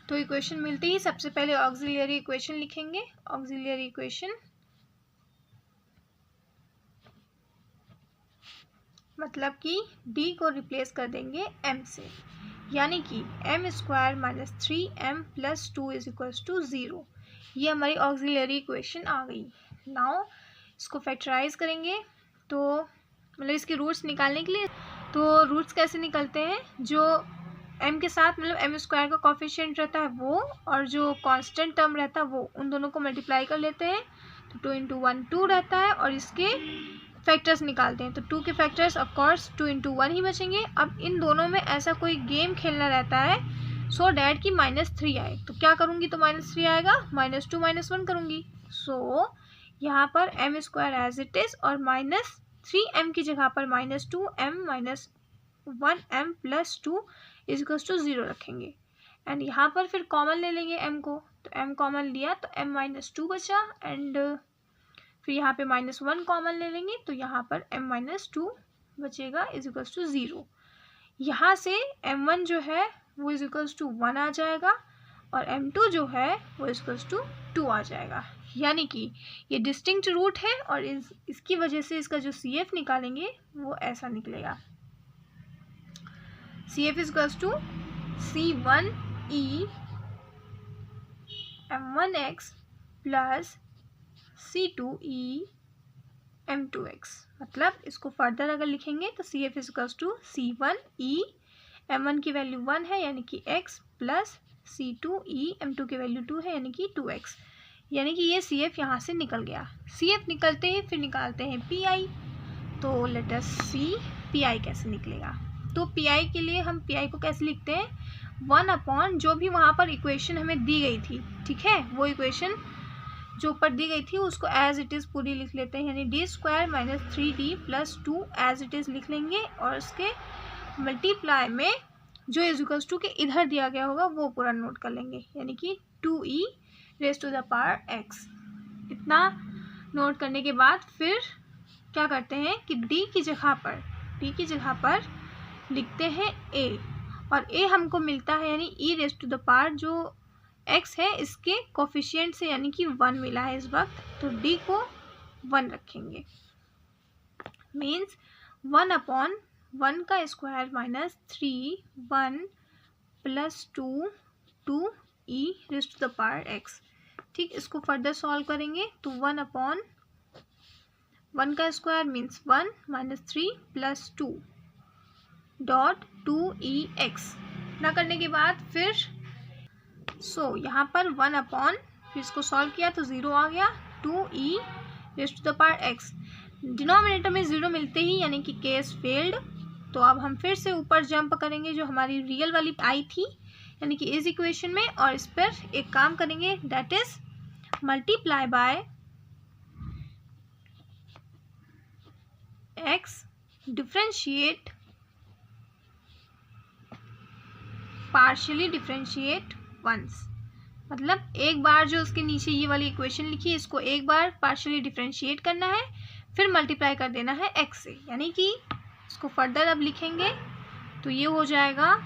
तो इक्वेशन मिलती ही सबसे पहले ऑक्सिलियरी इक्वेशन लिखेंगे। ऑक्सिलियरी इक्वेशन मतलब कि d को रिप्लेस कर देंगे m से, यानी कि m² - 3m + 2 is equals to 0। ये हमारी ऑक्सिलियरी इक्वेशन आ गई। नाउ इसको फैक्टराइज करेंगे, तो मतलब इसके रूट्स निकालने के लिए, तो रूट्स कैसे निकलते हैं, जो m के साथ मतलब m² का कोफिशिएंट रहता है वो, और जो कांस्टेंट टर्म रहता है वो, उन दोनों को मल्टीप्लाई कर लेते हैं, तो 2 × 1 2 रहता है, और इसके फैक्टर्स निकालते हैं, तो 2 के फैक्टर्स ऑफ कोर्स 2 × 1 ही बचेंगे। अब इन दोनों में ऐसा कोई गेम खेलना रहता है सो डैट कि -3 आए, तो क्या करूँगी, तो -3 आएगा, -2 -1 करूँगी। सो यहाँ पर m² एज इट इज़, और -3m की जगह पर -2m - 1m + 2 is equals to 0 रखेंगे, एंड यहाँ पर फिर कॉमन ले लेंगे m को, तो m कॉमन लिया तो m - 2 बचा, एंड फिर यहाँ पे -1 कॉमन ले लेंगे, तो यहाँ पर m - 2 बचेगा इज इक्वल्स टू 0। यहाँ से m1 जो है वो इज इक्वल्स टू 1 आ जाएगा, और m2 जो है वो इज इक्वल्स टू 2 आ जाएगा, यानी कि ये डिस्टिंक्ट रूट है, और इसकी वजह से इसका जो CF निकालेंगे वो ऐसा निकलेगा। CF is equals to C1e m1x plus C2e m2x। मतलब इसको फर्दर अगर लिखेंगे तो CF is equals to C1e m1 की वैल्यू 1 है, यानी कि x, प्लस C2e m2 की वैल्यू 2 है, यानी कि 2x, यानी कि ये CF यहाँ से निकल गया। CF निकलते ही फिर निकालते हैं PI, तो लेट अस सी PI कैसे निकलेगा। तो PI के लिए हम PI को कैसे लिखते हैं, 1/, जो भी वहाँ पर इक्वेशन हमें दी गई थी, ठीक है, वो इक्वेशन जो ऊपर दी गई थी उसको एज इट इज़ पूरी लिख लेते हैं, यानी d² - 3d + 2 as it is लिख लेंगे, और उसके मल्टीप्लाई में जो इज इक्वल्स टू के इधर दिया गया होगा वो पूरा नोट कर लेंगे, यानी कि 2e⁻x। इतना नोट करने के बाद फिर क्या करते हैं कि d की जगह पर लिखते हैं a, और a हमको मिलता है यानी e raise to the power जो x है इसके कोफिशिएंट से यानी कि 1 मिला है इस वक्त, तो d को 1 रखेंगे। मीन्स 1/1 का square minus 3 1 plus 2 2 e raise to the power x। ठीक, इसको फर्दर सॉल्व करेंगे तो 1/1 का square means 1 minus 3 plus 2 dot 2ex। ना करने के बाद फिर यहाँ पर 1/, फिर इसको सॉल्व किया तो 0 आ गया, 2e raise to the power x। Denominator में 0 मिलते ही यानी कि केस फेल्ड। तो अब हम फिर से ऊपर जंप करेंगे जो हमारी रियल वाली आई थी यानी कि इस इक्वेशन में, और इस पर एक काम करेंगे, that is multiply by x differentiate partially differentiate once. मतलब एक बार जो उसके नीचे ये वाली इक्वेशन लिखी है इसको एक बार पार्शियली डिफरेंशिएट करना है, फिर मल्टीप्लाई कर देना है x से, यानी कि इसको फर्दर अब लिखेंगे तो ये हो जाएगा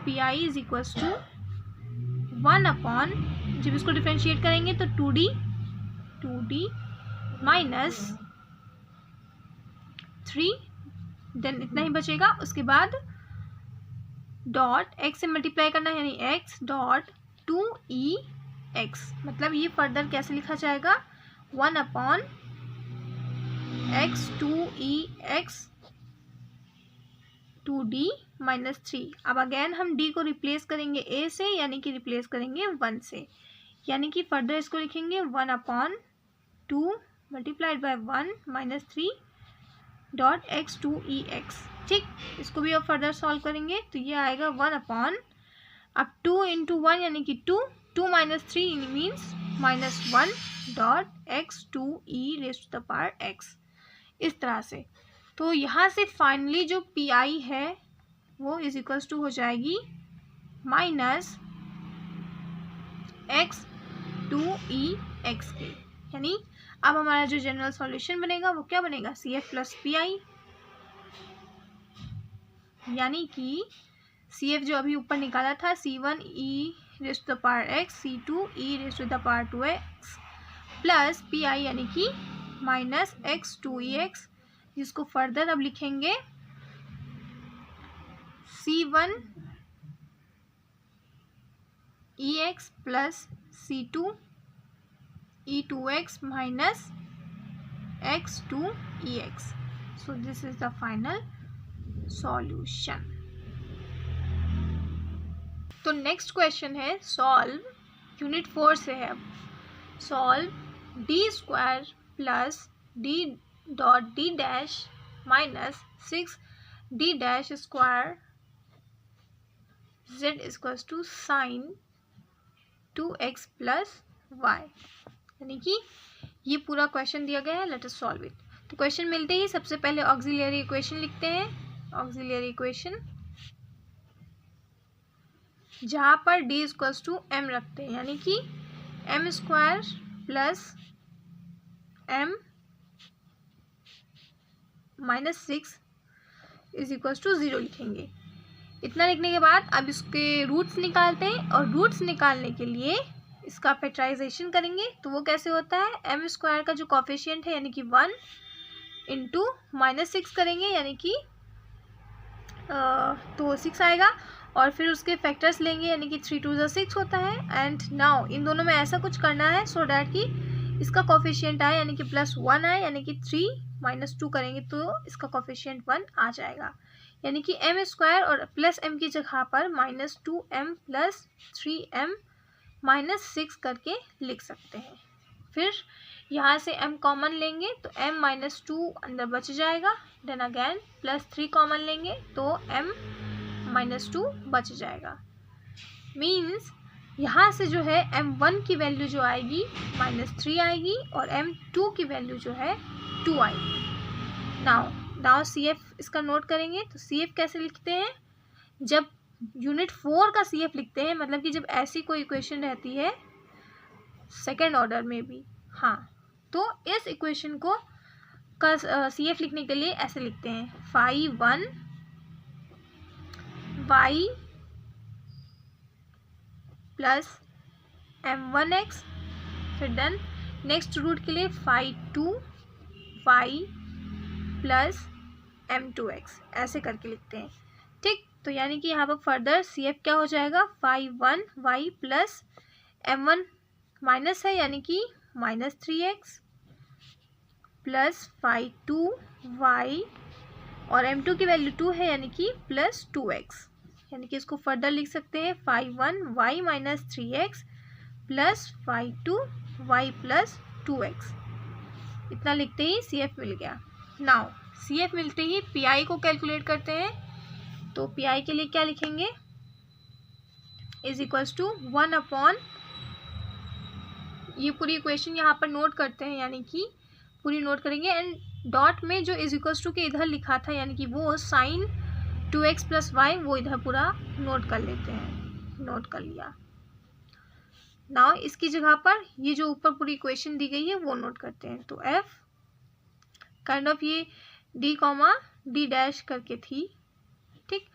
pi इज इक्वल्स टू 1/, जब इसको डिफरेंशिएट करेंगे तो 2d माइनस 3, देन इतना ही बचेगा। उसके बाद डॉट x से मल्टीप्लाई करना है यानी x डॉट 2ex। मतलब ये फर्दर कैसे लिखा जाएगा, 1/x 2ex 2d माइनस 3। अब अगेन हम d को रिप्लेस करेंगे a से, यानी कि रिप्लेस करेंगे 1 से, यानी कि फर्दर इसको लिखेंगे 1/2 multiplied by 1 minus 3 dot x 2ex। ठीक, इसको भी अब फर्दर सॉल्व करेंगे तो ये आएगा 1/, अब 2 इंटू 1 यानी कि 2, 2 minus 3 means -1 dot x 2e raise to the power x। इस तरह से तो यहाँ से फाइनली जो pi है वो इज इक्वल्स टू हो जाएगी माइनस x 2ex के, यानी अब हमारा जो जनरल सॉल्यूशन बनेगा वो क्या बनेगा, CF प्लस PI, यानी कि CF जो अभी ऊपर निकाला था C1 e raise to the power x, C2 e raise to the power 2x plus PI यानी कि माइनस x 2ex, जिसको फर्दर अब लिखेंगे C1 ex plus C2 e2x minus x 2ex। So this is the final solution. तो नेक्स्ट क्वेश्चन है सॉल्व यूनिट 4 से है। Solve d square plus d dot d dash minus 6d dash square z equals to sine 2x plus y, यानी कि ये पूरा क्वेश्चन दिया गया है, लेट अस सॉल्व इट। तो क्वेश्चन मिलते ही सबसे पहले ऑक्सिलियरी इक्वेशन लिखते हैं। ऑक्सिलियरी इक्वेशन जहाँ पर d इक्वल्स टू m रखते हैं, यानी कि m square plus m minus 6 is equals to 0 लिखेंगे। इतना लिखने के बाद अब इसके रूट्स निकालते हैं, और रूट्स निकालने के लिए इसका फैक्टराइजेशन करेंगे। तो वो कैसे होता है, m स्क्वायर का जो कोफिशिएंट है यानी कि 1 इंटू माइनस 6 करेंगे, यानी कि तो 6 आएगा, और फिर उसके फैक्टर्स लेंगे यानी कि 3 2 6 होता है। एंड नाउ इन दोनों में ऐसा कुछ करना है सो डैट कि इसका कोफिशिएंट आए यानी कि +1 आए, यानी कि 3 - 2 करेंगे तो इसका कोफिशिएंट 1 आ जाएगा, यानी कि m स्क्वायर और प्लस m की जगह पर -2m प्लस 3m माइनस 6 करके लिख सकते हैं। फिर यहाँ से m कॉमन लेंगे तो m -2 अंदर बच जाएगा, देन अगेन +3 कॉमन लेंगे तो m -2 बच जाएगा। मीन्स यहाँ से जो है m1 की वैल्यू जो आएगी -3 आएगी, और m2 की वैल्यू जो है 2 आएगी। नाउ CF इसका नोट करेंगे तो CF कैसे लिखते हैं, जब यूनिट 4 का CF लिखते हैं, मतलब कि जब ऐसी कोई इक्वेशन रहती है सेकेंड ऑर्डर में भी, हाँ, तो इस इक्वेशन को का CF लिखने के लिए ऐसे लिखते हैं, phi 1 y प्लस m1x, फिर देन नेक्स्ट रूट के लिए phi 2 y प्लस m2x, ऐसे करके लिखते हैं। ठीक, तो यानी कि यहाँ पर फर्दर CF क्या हो जाएगा, phi 1 y plus m1 minus है यानी कि minus 3x plus phi 2 y और m2 की वैल्यू 2 है यानी कि प्लस 2x, यानी कि इसको फर्दर लिख सकते हैं phi 1 y minus 3x plus phi 2 y plus 2x। इतना लिखते ही CF मिल गया। नाउ CF मिलते ही PI को कैलकुलेट करते हैं, तो PI के लिए क्या लिखेंगे, इज इक्वल्स टू 1 अपॉन, ये पूरी इक्वेशन यहाँ पर नोट करते हैं, यानी कि पूरी नोट करेंगे एंड डॉट में जो इज इक्वल्स टू के इधर लिखा था यानी कि वो साइन 2x प्लस वाई, वो इधर पूरा नोट कर लेते हैं, नोट कर लिया। नाउ इसकी जगह पर ये जो ऊपर पूरी इक्वेशन दी गई है वो नोट करते हैं, तो f काइंड ऑफ ये d कॉमा d डैश करके थी। ठीक,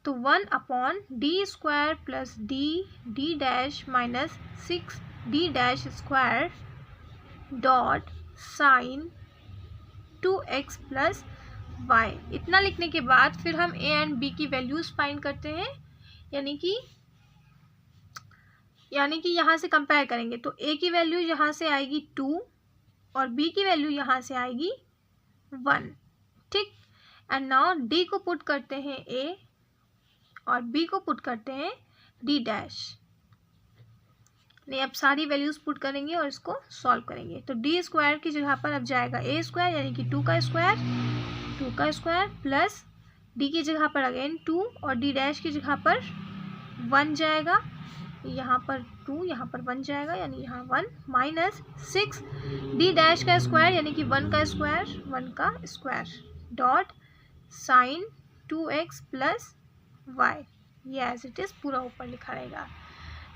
तो 1 upon D square plus D dash minus 6 D dash square dot sine 2x plus y। इतना लिखने के बाद फिर हम a एंड b की वैल्यूज फाइंड करते हैं, यानी कि यहाँ से कंपेयर करेंगे, तो a की वैल्यू यहाँ से आएगी 2 और b की वैल्यू यहाँ से आएगी 1। ठीक, एंड नाउ d को पुट करते हैं a और b को पुट करते हैं d डैश। नहीं, अब सारी वैल्यूज पुट करेंगे और इसको सॉल्व करेंगे, तो d स्क्वायर की जगह पर अब जाएगा a स्क्वायर यानी कि 2 का स्क्वायर प्लस d की जगह पर अगेन 2 और d डैश की जगह पर 1 जाएगा, यहाँ पर 2 यहाँ पर 1 जाएगा यानी यहाँ 1 माइनस 6 d डैश का स्क्वायर यानी कि 1 का square dot sine 2x plus y, ये एज इट इज़ पूरा ऊपर लिखा रहेगा।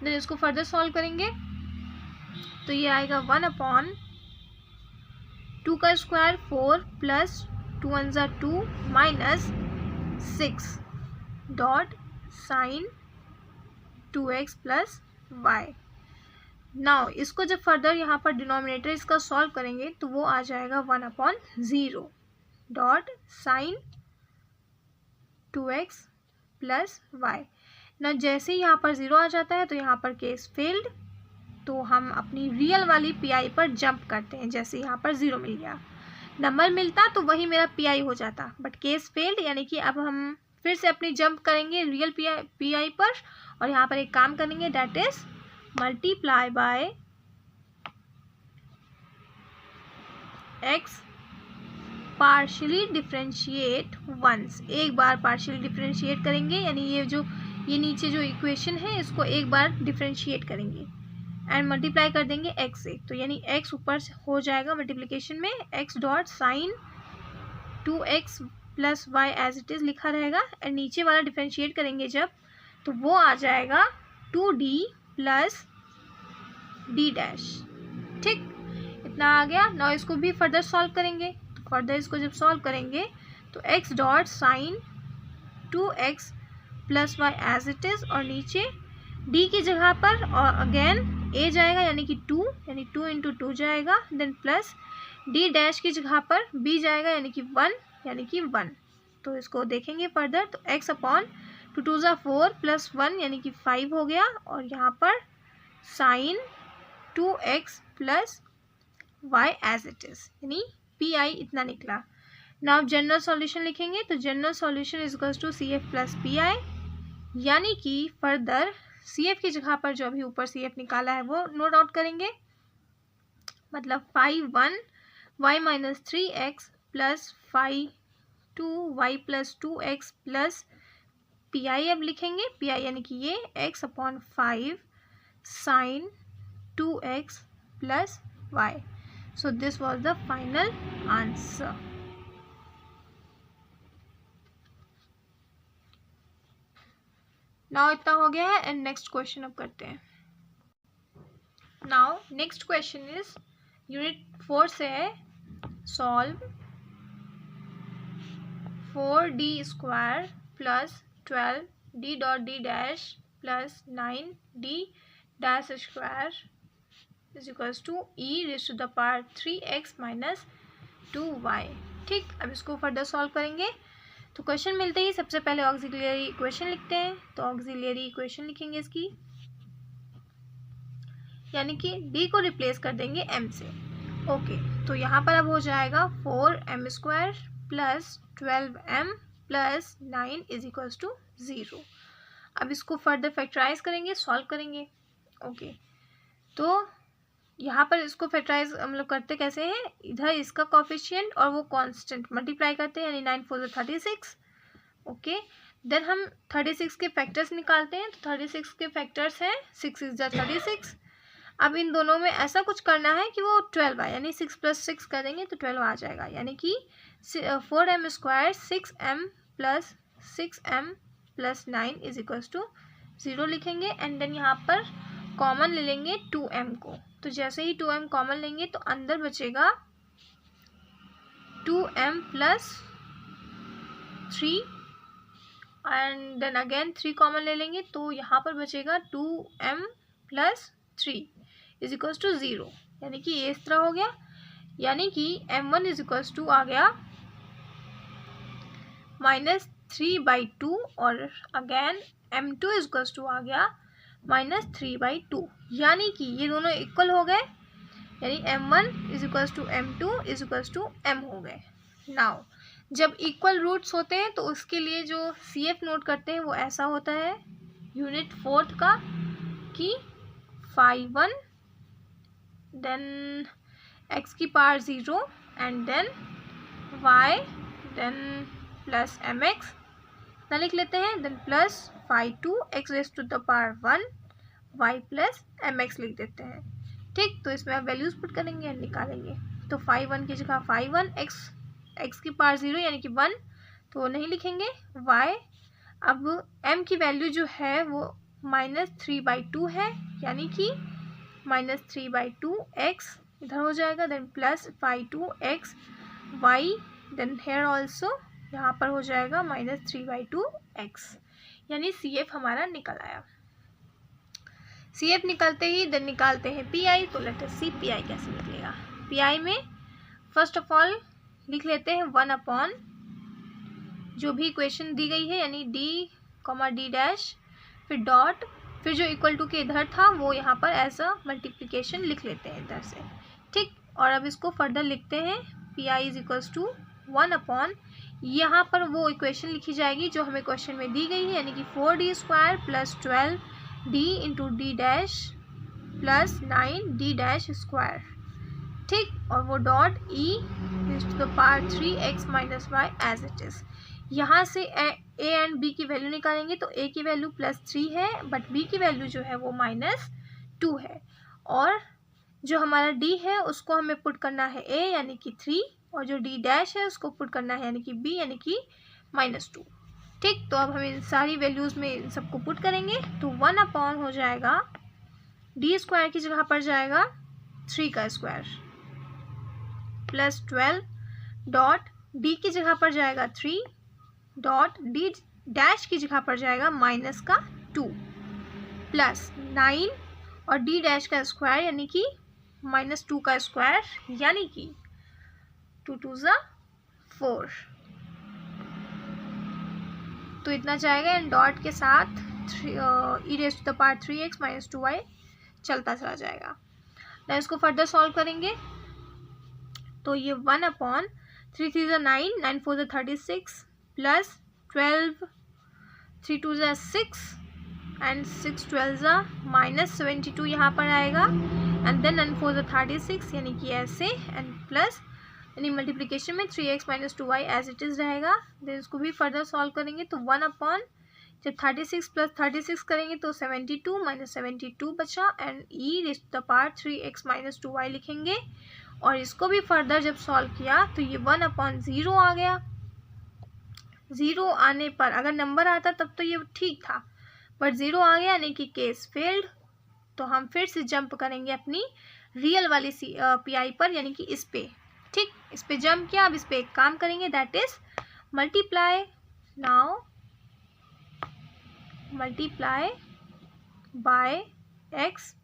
देन इसको फर्दर सॉल्व करेंगे, तो ये आएगा 1 अपॉन 2 का स्क्वायर 4 प्लस 2 1 ज़ा 2 minus 6 dot sine 2x plus y। Now इसको जब फर्दर यहाँ पर डिनोमिनेटर इसका सॉल्व करेंगे तो वो आ जाएगा 1 upon 0 dot sine 2x plus y। ना जैसे ही यहाँ पर 0 आ जाता है तो यहाँ पर केस फेल्ड, तो हम अपनी रियल वाली PI पर जंप करते हैं। जैसे यहाँ पर 0 मिल गया, नंबर मिलता तो वही मेरा PI हो जाता, बट केस फेल्ड, यानी कि अब हम फिर से अपनी जंप करेंगे रियल PI पर और यहाँ पर एक काम करेंगे, that is multiply by x partially differentiate once. एक बार पार्शियली डिफरेंशिएट करेंगे, यानी ये नीचे जो इक्वेशन है इसको एक बार डिफरेंशिएट करेंगे एंड मल्टीप्लाई कर देंगे x से, तो यानी x ऊपर हो जाएगा मल्टीप्लिकेशन में x dot sine 2x plus y as it is लिखा रहेगा एंड नीचे वाला डिफरेंशिएट करेंगे जब, तो वो आ जाएगा 2d प्लस d डैश। ठीक, इतना आ गया। नाउ इसको भी फर्दर सॉल्व करेंगे, तो फर्दर इसको जब सॉल्व करेंगे तो x dot sine 2x plus y as it is और नीचे d की जगह पर और अगेन a जाएगा यानी कि 2, यानी 2 इंटू 2 जाएगा, देन प्लस d डैश की जगह पर b जाएगा यानी कि 1, यानी कि 1। तो इसको देखेंगे फर्दर, तो x अपॉन 2 2 ज़ा 4 प्लस 1 यानी कि 5 हो गया और यहाँ पर sine 2x plus y as it is, यानी PI इतना निकला। नाउ जनरल सॉल्यूशन लिखेंगे, तो general solution is equals to CF plus PI, यानी कि फर्दर CF की जगह पर जो अभी ऊपर CF निकाला है वो नोट आउट करेंगे, मतलब phi 1 y minus 3x plus phi 2 y plus 2x plus PI अब लिखेंगे, PI यानी कि ये x upon 5 sine 2x plus y। So this was the final answer. Now इतना हो गया है एंड नेक्स्ट क्वेश्चन अब करते हैं। Now next question is unit 4 से है, solve 4d square plus 12d dot d dash plus 9d dash square is equals to e raise to the power 3x minus 2y। ठीक, अब इसको फर्दर सॉल्व करेंगे। तो क्वेश्चन मिलते ही सबसे पहले ऑक्सिलियरी इक्वेशन लिखते हैं। तो ऑक्सिलियरी इक्वेशन लिखेंगे इसकी, यानी कि d को रिप्लेस कर देंगे m से। ओके, तो यहाँ पर अब हो जाएगा 4m square plus 12m plus 9 is equals to 0। अब इसको फर्दर फैक्टराइज करेंगे, सॉल्व करेंगे। ओके, तो यहाँ पर इसको फैक्टराइज हम लोग करते कैसे हैं, इधर इसका कोफिशिएंट और वो कांस्टेंट मल्टीप्लाई करते हैं, यानी 9 4 36। ओके, देन हम 36 के फैक्टर्स निकालते हैं। तो 36 के फैक्टर्स हैं 6 6 36। अब इन दोनों में ऐसा कुछ करना है कि वो 12 आए, यानी 6 + 6 करेंगे तो 12 आ जाएगा, यानी कि 4m square 6m plus 6m plus 9 is equals to 0 लिखेंगे। एंड देन यहाँ पर कॉमन ले लेंगे 2m को। तो जैसे ही 2m कॉमन लेंगे तो अंदर बचेगा 2m plus 3 and then again 3 common ले लेंगे तो यहाँ पर बचेगा 2m plus 3 is equals to 0, यानी कि ये इस तरह हो गया, यानी कि m1 इज इक्वल्स टू आ गया -3/2 और again m2 is equals to आ गया -3/2, यानी कि ये दोनों इक्वल हो गए, यानी m1 is equals to m2 is equals to m हो गए। नाउ जब इक्वल रूट्स होते हैं तो उसके लिए जो CF नोट करते हैं वो ऐसा होता है यूनिट 4th का कि phi 1 देन x की power 0 and then y then plus mx ना लिख लेते हैं, then plus phi 2 x raise to the power 1 y plus mx लिख देते हैं। ठीक, तो इसमें आप वैल्यूज पुट करेंगे एंड निकालेंगे। तो phi 1 की जगह phi 1 x की पावर 0 यानी कि 1, तो वो नहीं लिखेंगे। y, अब m की वैल्यू जो है वो -3/2 है, यानी कि -3/2 x इधर हो जाएगा, then plus phi 2 x y then here also यहाँ पर हो जाएगा -3/2 x, यानी CF हमारा निकल आया। CF निकलते ही देन निकालते हैं PI। तो लेट अस सी PI कैसे निकलेगा। PI में फर्स्ट ऑफ ऑल लिख लेते हैं 1/, जो भी इक्वेशन दी गई है, यानी d, फिर डॉट, फिर जो इक्वल टू के इधर था वो यहाँ पर एज अ मल्टीप्लिकेशन लिख लेते हैं इधर से। ठीक, और अब इसको फर्दर लिखते हैं PI इज इक्वल्स टू 1/, यहाँ पर वो इक्वेशन लिखी जाएगी जो हमें क्वेश्चन में दी गई है, यानी कि 4d square plus 12d into d dash plus 9d square. ठीक, और वो dot e to the power 3x minus y as it is. यहाँ से a एंड b की वैल्यू निकालेंगे तो a की वैल्यू +3 है, बट b की वैल्यू जो है वो -2 है, और जो हमारा d है उसको हमें पुट करना है a यानी कि 3, और जो d डैश है उसको पुट करना है यानी कि b यानी कि -2। ठीक, तो अब हम इन सारी वैल्यूज़ में इन सबको पुट करेंगे तो 1/, हो जाएगा d स्क्वायर की जगह पर जाएगा 3 का स्क्वायर प्लस 12 डॉट d की जगह पर जाएगा 3 डॉट d डैश की जगह पर जाएगा -2 प्लस 9 और d डैश का स्क्वायर यानी कि -2 का स्क्वायर, यानी कि 2 2 ज़ा 4, तो इतना जाएगा। एंड डॉट के साथ e raise to the power 3x minus 2y चलता चला जाएगा। ना इसको फर्दर सॉल्व करेंगे तो ये 1/, 3 3 ज़ा 9, 9 4 ज़ा 36 प्लस 12, 3 2 ज़ा 6 एंड 6 12 ज़ा -72 यहाँ पर आएगा, एंड देन 9 4 ज़ा 36 यानी कि ऐसे, एंड प्लस यानी मल्टीप्लिकेशन में 3x minus 2y as it is रहेगा। देन इसको भी फर्दर सॉल्व करेंगे तो 1/, जब 36 प्लस 36 करेंगे तो 72 -72 बचा, and e raise to the power 3x minus 2y लिखेंगे, और इसको भी फर्दर जब सॉल्व किया तो ये 1/0 आ गया। 0 आने पर अगर नंबर आता तब तो ये ठीक था, बट 0 आ गया यानी कि केस फेल्ड। तो हम फिर से जंप करेंगे अपनी रियल वाली PI पर, यानी कि इस पे। ठीक, इस पे जंप किया, अब इस पे एक काम करेंगे, that is multiply. Now multiply by x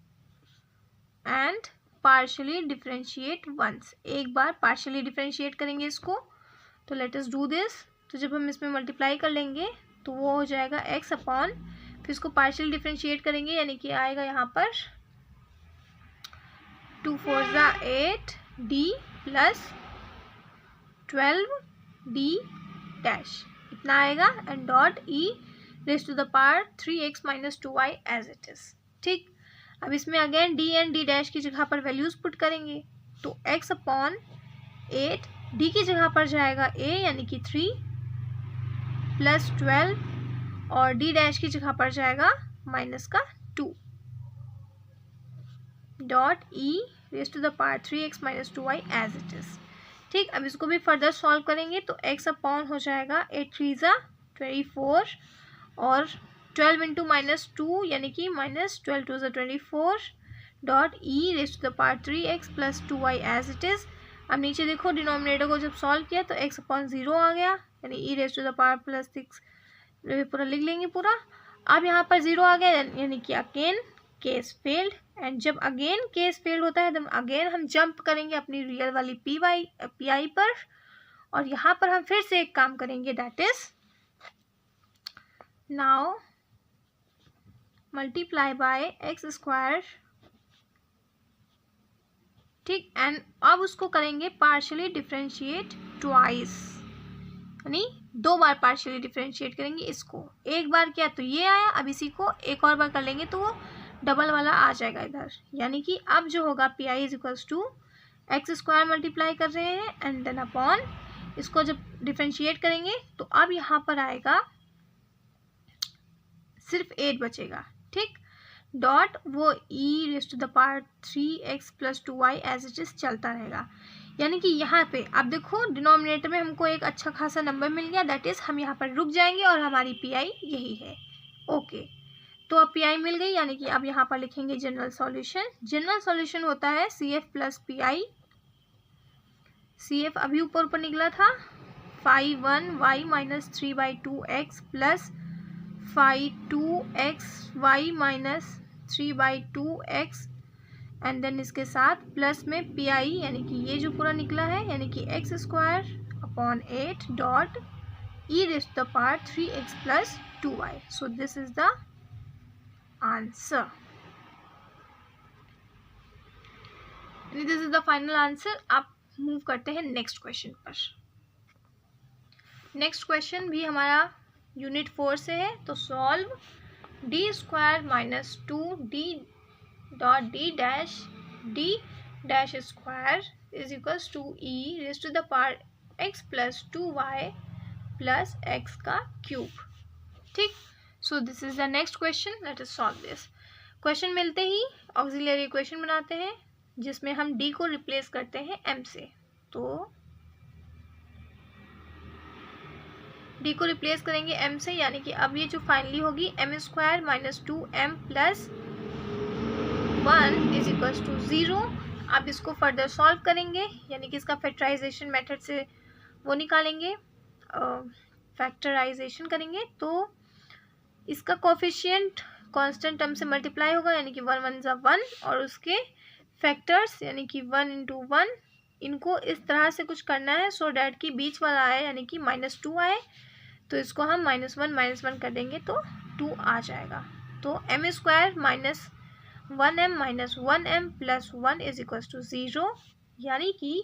and partially differentiate once, एक बार पार्शियली डिफरेंशिएट करेंगे इसको, तो लेट अस डू दिस। तो जब हम इसमें मल्टीप्लाई कर लेंगे तो वो हो जाएगा एक्स अपॉन, फिर इसको पार्शियल डिफरेंशिएट करेंगे यानी कि आएगा यहाँ पर 2 4 8 डी प्लस 12 डी डैश, इतना आएगा, and dot e raise to the power 3x minus 2y as it is. ठीक, अब इसमें again D and D dash की जगह पर वैल्यूज पुट करेंगे, तो x अपॉन 8 डी की जगह पर जाएगा a यानी कि 3 प्लस 12 और डी डैश की जगह पर जाएगा माइनस का 2 dot e raise to the power 3x minus 2y as it is. ठीक, अब इसको भी फर्दर सॉल्व करेंगे तो x अपॉन हो जाएगा 8 3 24 और 12 इंटू माइनस 2 यानी कि minus 12 2 24 dot e raise to the power 3x plus 2y as it is. अब नीचे देखो डिनोमिनेटर को जब सॉल्व किया तो x अपॉन 0 आ गया यानी e raise to the power plus 6, पूरा लिख लेंगे पूरा। अब यहाँ पर 0 आ गया यानी कि अगेन केस फेल्ड, एंड जब अगेन केस फेल्ड होता है तब अगेन हम जंप करेंगे अपनी रियल वाली पी आई पर, और यहाँ पर हम फिर से एक काम करेंगे, that is now multiply by x square. ठीक, एंड अब उसको करेंगे पार्शियली डिफरेंशिएट ट्वाइस, यानी 2 बार पार्शियली डिफरेंशिएट करेंगे इसको। एक बार किया तो ये आया, अब इसी को एक और बार कर लेंगे तो वो डबल वाला आ जाएगा इधर, यानी कि अब जो होगा P I is equals to x square multiply कर रहे हैं एंड देन अपॉन, इसको जब डिफरेंशिएट करेंगे तो अब यहाँ पर आएगा सिर्फ 8 बचेगा। ठीक, डॉट वो e raise to the power 3x plus 2y as it is चलता रहेगा, यानी कि यहाँ पे अब देखो डिनोमिनेटर में हमको एक अच्छा खासा नंबर मिल गया, दैट इज हम यहाँ पर रुक जाएंगे और हमारी पी आई यही है। ओके, तो अब पी आई मिल गई, यानी कि अब यहाँ पर लिखेंगे जनरल सॉल्यूशन। जनरल सॉल्यूशन होता है C F plus P I. C F अभी ऊपर ऊपर निकला था 5 1y minus 3/2x plus 5 2xy minus 3/2x, and then इसके साथ प्लस में पी आई यानी कि ये जो पूरा निकला है यानी कि x square upon 8 dot e raise to the power 3x plus 2y। So this is the answer, this is the final answer. आप मूव करते हैं नेक्स्ट क्वेश्चन पर। नेक्स्ट क्वेश्चन भी हमारा यूनिट 4 से है, तो solve D square minus 2d dot D dash square is equals to e raise to the power x plus 2y plus x का क्यूब। ठीक, so this is the next question, late us solve this. Question मिलते ही ऑक्सिलरी इक्वेशन बनाते हैं जिसमें हम d को रिप्लेस करते हैं m से, तो d को रिप्लेस करेंगे m से, यानी कि अब ये जो फाइनली होगी m square minus 2m plus 1 is equals to 0। अब इसको फर्दर सॉल्व करेंगे, यानी कि इसका फैक्टराइजेशन मेथड से वो निकालेंगे, फैक्टराइजेशन करेंगे तो इसका कोफिशिएंट कांस्टेंट टर्म से मल्टीप्लाई होगा, यानी कि 1 1 ज़ा 1, और उसके फैक्टर्स यानी कि 1 इंटू 1, इनको इस तरह से कुछ करना है सो डैट कि बीच वाला आए यानी कि -2 आए, तो इसको हम -1 कर देंगे तो 2 आ जाएगा। तो m square minus 1m minus 1m plus 1 is equals to 0, यानी कि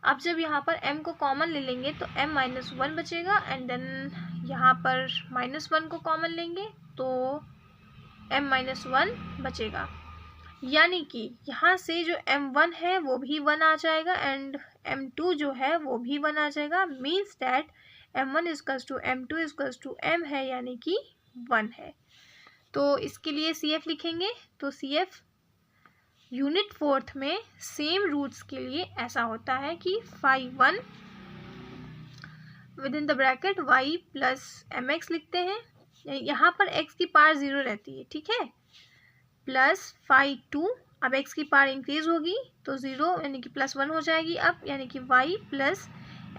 अब जब यहाँ पर m को कॉमन ले लेंगे तो m माइनस 1 बचेगा, एंड देन यहाँ पर -1 को कॉमन लेंगे तो m माइनस 1 बचेगा, यानी कि यहाँ से जो m1 है वो भी 1 आ जाएगा एंड m2 जो है वो भी 1 आ जाएगा, means that m1 equals to m2 equals to m है, यानी कि 1 है। तो इसके लिए CF लिखेंगे, तो CF यूनिट 4 में सेम रूट्स के लिए ऐसा होता है कि 5 1 with in the bracket y plus mx लिखते हैं, यहाँ पर x की पावर 0 रहती है, ठीक है, प्लस 5 2, अब x की पावर इंक्रीज होगी तो 0 यानी कि प्लस 1 हो जाएगी अब, यानी कि y प्लस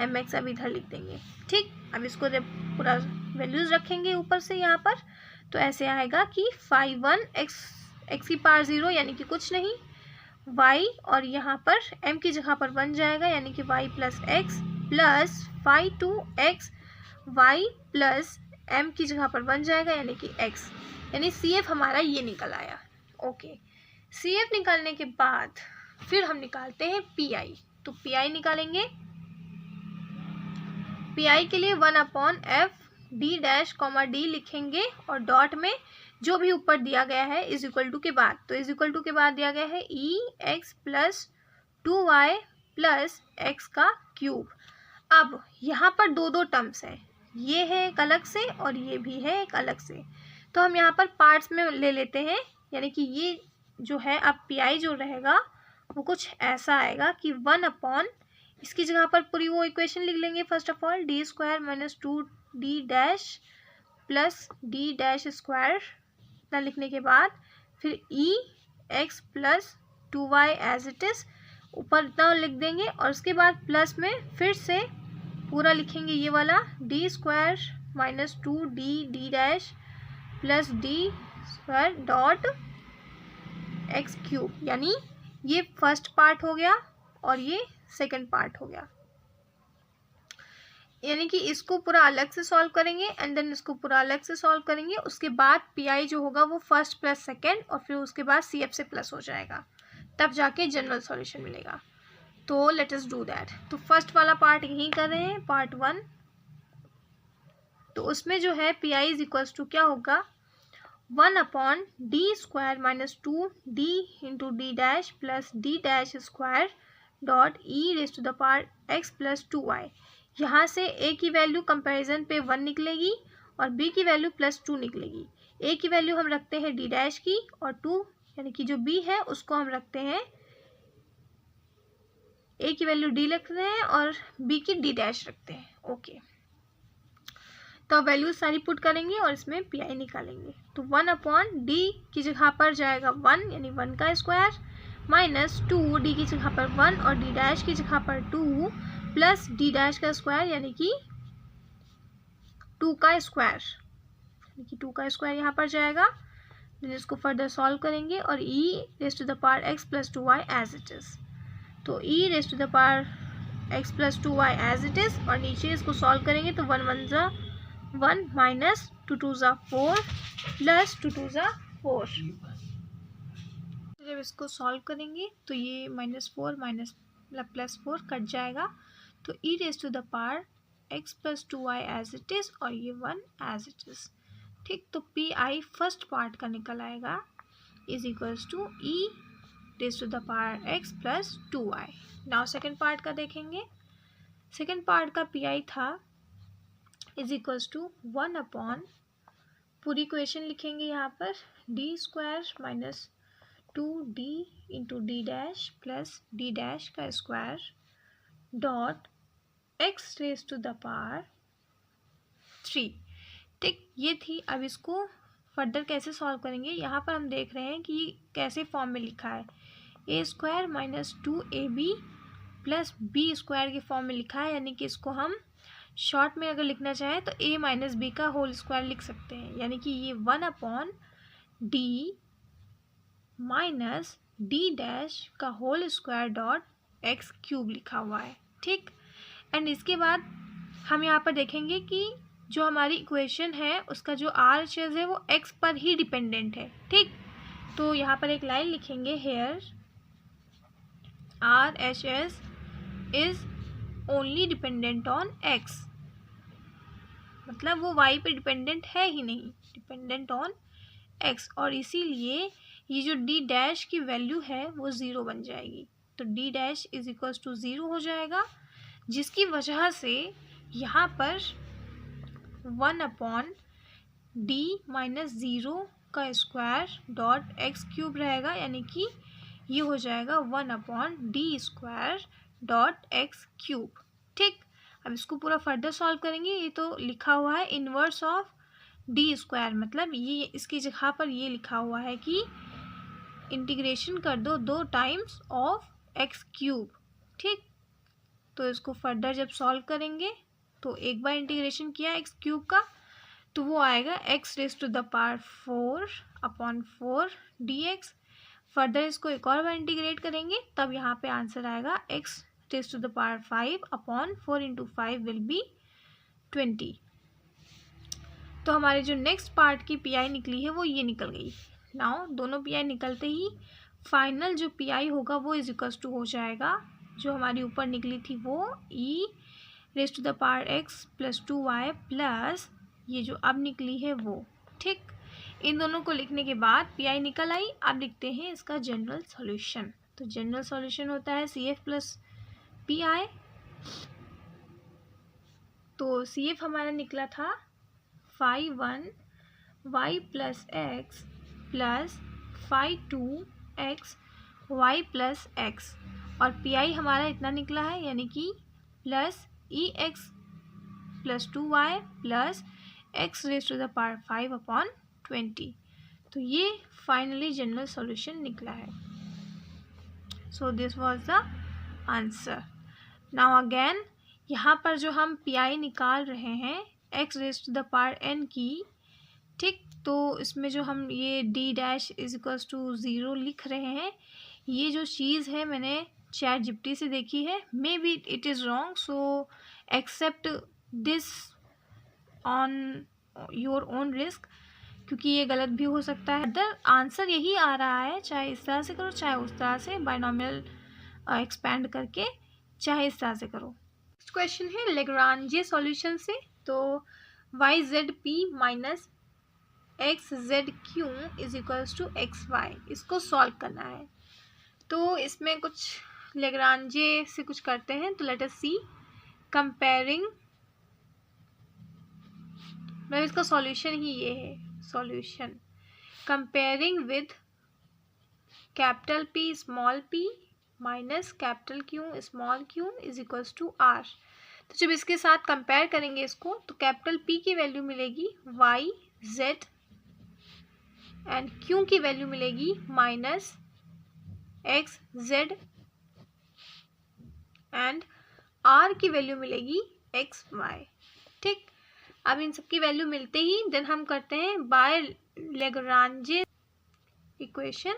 mx अब इधर लिख देंगे। ठीक, अब इसको जब पूरा वैल्यूज रखेंगे ऊपर से यहाँ पर, तो ऐसे आएगा कि 5 1 x की पावर 0 यानी कि कुछ नहीं, y और यहाँ पर m की जगह पर बन जाएगा यानी कि y plus x plus 5 y plus m की जगह पर बन जाएगा यानी कि x, यानी CF हमारा ये निकल आया। ओके, CF निकालने के बाद फिर हम निकालते हैं PI। तो PI निकालेंगे, PI के लिए 1/f d dash comma d लिखेंगे और डॉट में जो भी ऊपर दिया गया है इज इक्वल टू के बाद, तो इज इक्वल टू के बाद दिया गया है EX plus 2y plus x का क्यूब। अब यहाँ पर दो टर्म्स है, ये है एक अलग से और ये भी है एक अलग से, तो हम यहाँ पर पार्ट्स में ले लेते हैं, यानी कि ये जो है अब PI जो रहेगा वो कुछ ऐसा आएगा कि 1/, इसकी जगह पर पूरी वो इक्वेशन लिख लेंगे। First of all d square minus 2d dash plus d dash square, इतना लिखने के बाद फिर EX plus 2y as it is, ऊपर इतना लिख देंगे और उसके बाद प्लस में फिर से पूरा लिखेंगे ये वाला d square minus 2d dash plus d square dot x cube, यानी ये फर्स्ट पार्ट हो गया और ये सेकंड पार्ट हो गया। यानी कि इसको पूरा अलग से सॉल्व करेंगे एंड देन इसको पूरा अलग से सॉल्व करेंगे, उसके बाद PI जो होगा वो फर्स्ट प्लस सेकंड और फिर उसके बाद CF से प्लस हो जाएगा, तब जाके जनरल सॉल्यूशन मिलेगा। तो लेट अस डू दैट। तो फर्स्ट वाला पार्ट यहीं कर रहे हैं, पार्ट 1। तो उसमें जो है PI इज इक्वल्स टू क्या होगा, 1/d square minus 2d into d dash plus d dash square dot e raise to the power x plus 2y। यहाँ से a की वैल्यू कंपैरिजन पे 1 निकलेगी और b की वैल्यू प्लस 2 निकलेगी। a की वैल्यू हम रखते हैं d डैश की और 2 यानी कि जो b है उसको हम रखते हैं, a की वैल्यू d रखते हैं और b की d डैश रखते हैं। ओके, तो अब वैल्यूज सारी पुट करेंगे और इसमें PI निकालेंगे। तो 1/d की जगह पर जाएगा 1 यानी 1 का स्क्वायर माइनस 2d की जगह पर 1 और d डैश की जगह पर 2 प्लस d डैश का स्क्वायर यानी कि 2 का स्क्वायर, यानी कि 2 का स्क्वायर यहाँ पर जाएगा। फिर इसको फर्दर सॉल्व करेंगे और e raise to the power x plus 2y as it is. तो e raise to the power x plus 2y as it is और नीचे इसको सॉल्व करेंगे तो 1 1 ज़ा 1 माइनस 2 2 ज़ा 4 प्लस 2 2 ज़ा 4। जब इसको सॉल्व करेंगे तो ये -4 माइनस प्लस 4 कट जाएगा, तो e raise to the power x plus 2y as it is और ये 1 एज इट इज़। ठीक, तो PI फर्स्ट पार्ट का निकल आएगा is equals to e raise to the power x plus 2y। Now second part का देखेंगे। सेकेंड पार्ट का PI था इज इक्वल्स टू 1/, पूरी इक्वेशन लिखेंगे यहाँ पर d square minus 2d into d dash plus d dash का square dot x raise to the power 3। ठीक, ये थी। अब इसको फर्दर कैसे सॉल्व करेंगे, यहाँ पर हम देख रहे हैं कि ये कैसे फॉर्म में लिखा है, a square minus 2ab plus b square के फॉर्म में लिखा है, यानी कि इसको हम शॉर्ट में अगर लिखना चाहें तो a माइनस b का होल स्क्वायर लिख सकते हैं, यानी कि ये 1/d माइनस d डैश का whole square dot x cube लिखा हुआ है। ठीक, एंड इसके बाद हम यहाँ पर देखेंगे कि जो हमारी इक्वेशन है उसका जो RHS है वो x पर ही डिपेंडेंट है। ठीक, तो यहाँ पर एक लाइन लिखेंगे, here RHS is only dependent on x, मतलब वो y पे डिपेंडेंट है ही नहीं, डिपेंडेंट ऑन x, और इसीलिए ये जो d डैश की वैल्यू है वो 0 बन जाएगी। तो d dash is equals to 0 हो जाएगा, जिसकी वजह से यहाँ पर 1/d माइनस 0 का स्क्वायर डॉट x क्यूब रहेगा, यानी कि ये हो जाएगा 1/d square dot x cube. ठीक, अब इसको पूरा फर्दर सॉल्व करेंगे। ये तो लिखा हुआ है इन्वर्स ऑफ d स्क्वायर, मतलब ये इसकी जगह पर ये लिखा हुआ है कि इंटीग्रेशन कर दो 2 टाइम्स ऑफ x क्यूब। ठीक, तो इसको फर्दर जब सॉल्व करेंगे तो एक बार इंटीग्रेशन किया x क्यूब का तो वो आएगा x raise to the power 4/4 dx। Further इसको एक और बार इंटीग्रेट करेंगे तब यहाँ पे आंसर आएगा x raise to the power 5/4 into 5 will be 20। तो हमारे जो नेक्स्ट पार्ट की पी आई निकली है वो ये निकल गई। नाउ दोनों पी आई निकलते ही फाइनल जो पी आई होगा वो इज इक्वल्स टू हो जाएगा, जो हमारी ऊपर निकली थी वो e raise to the power x plus 2y plus ये जो अब निकली है वो। ठीक, इन दोनों को लिखने के बाद पी आई निकल आई। अब लिखते हैं इसका जनरल सॉल्यूशन। तो जनरल सॉल्यूशन होता है C F plus P I. तो सी एफ हमारा निकला था 5(1) plus x plus 5(2) y plus x, और पी आई हमारा इतना निकला है यानी कि plus e x plus 2y plus x raise to the power 5/20। तो ये फाइनली जनरल सॉल्यूशन निकला है। So this was the answer. Now again यहाँ पर जो हम पी आई निकाल रहे हैं x raise to the power n की, ठीक, तो इसमें जो हम ये d dash is equals to 0 लिख रहे हैं, ये जो चीज़ है मैंने चैट जीपीटी से देखी है। Maybe it is wrong, so accept this on your own risk, क्योंकि ये गलत भी हो सकता है। अदर आंसर यही आ रहा है, चाहे इस तरह से करो चाहे उस तरह से, बाइनोमियल एक्सपेंड करके, चाहे इस तरह से करो। नेक्स्ट क्वेश्चन है लेग्रांजे सॉल्यूशन से। तो y z p minus x z q is equals to x y, इसको सॉल्व करना है। तो इसमें कुछ लेग्रांजे से कुछ करते हैं। तो लेट अस सी कंपेयरिंग, मतलब इसका सॉल्यूशन ही ये है। Solution comparing with capital P small p minus capital Q small q is equals to R. तो जब इसके साथ कंपेयर करेंगे इसको, तो कैपिटल पी की वैल्यू मिलेगी वाई जेड एंड क्यू की वैल्यू मिलेगी minus x z and R की वैल्यू मिलेगी एक्स वाई। ठीक, अब इन सब की वैल्यू मिलते ही देन हम करते हैं बाय लेग्रांजे इक्वेशन।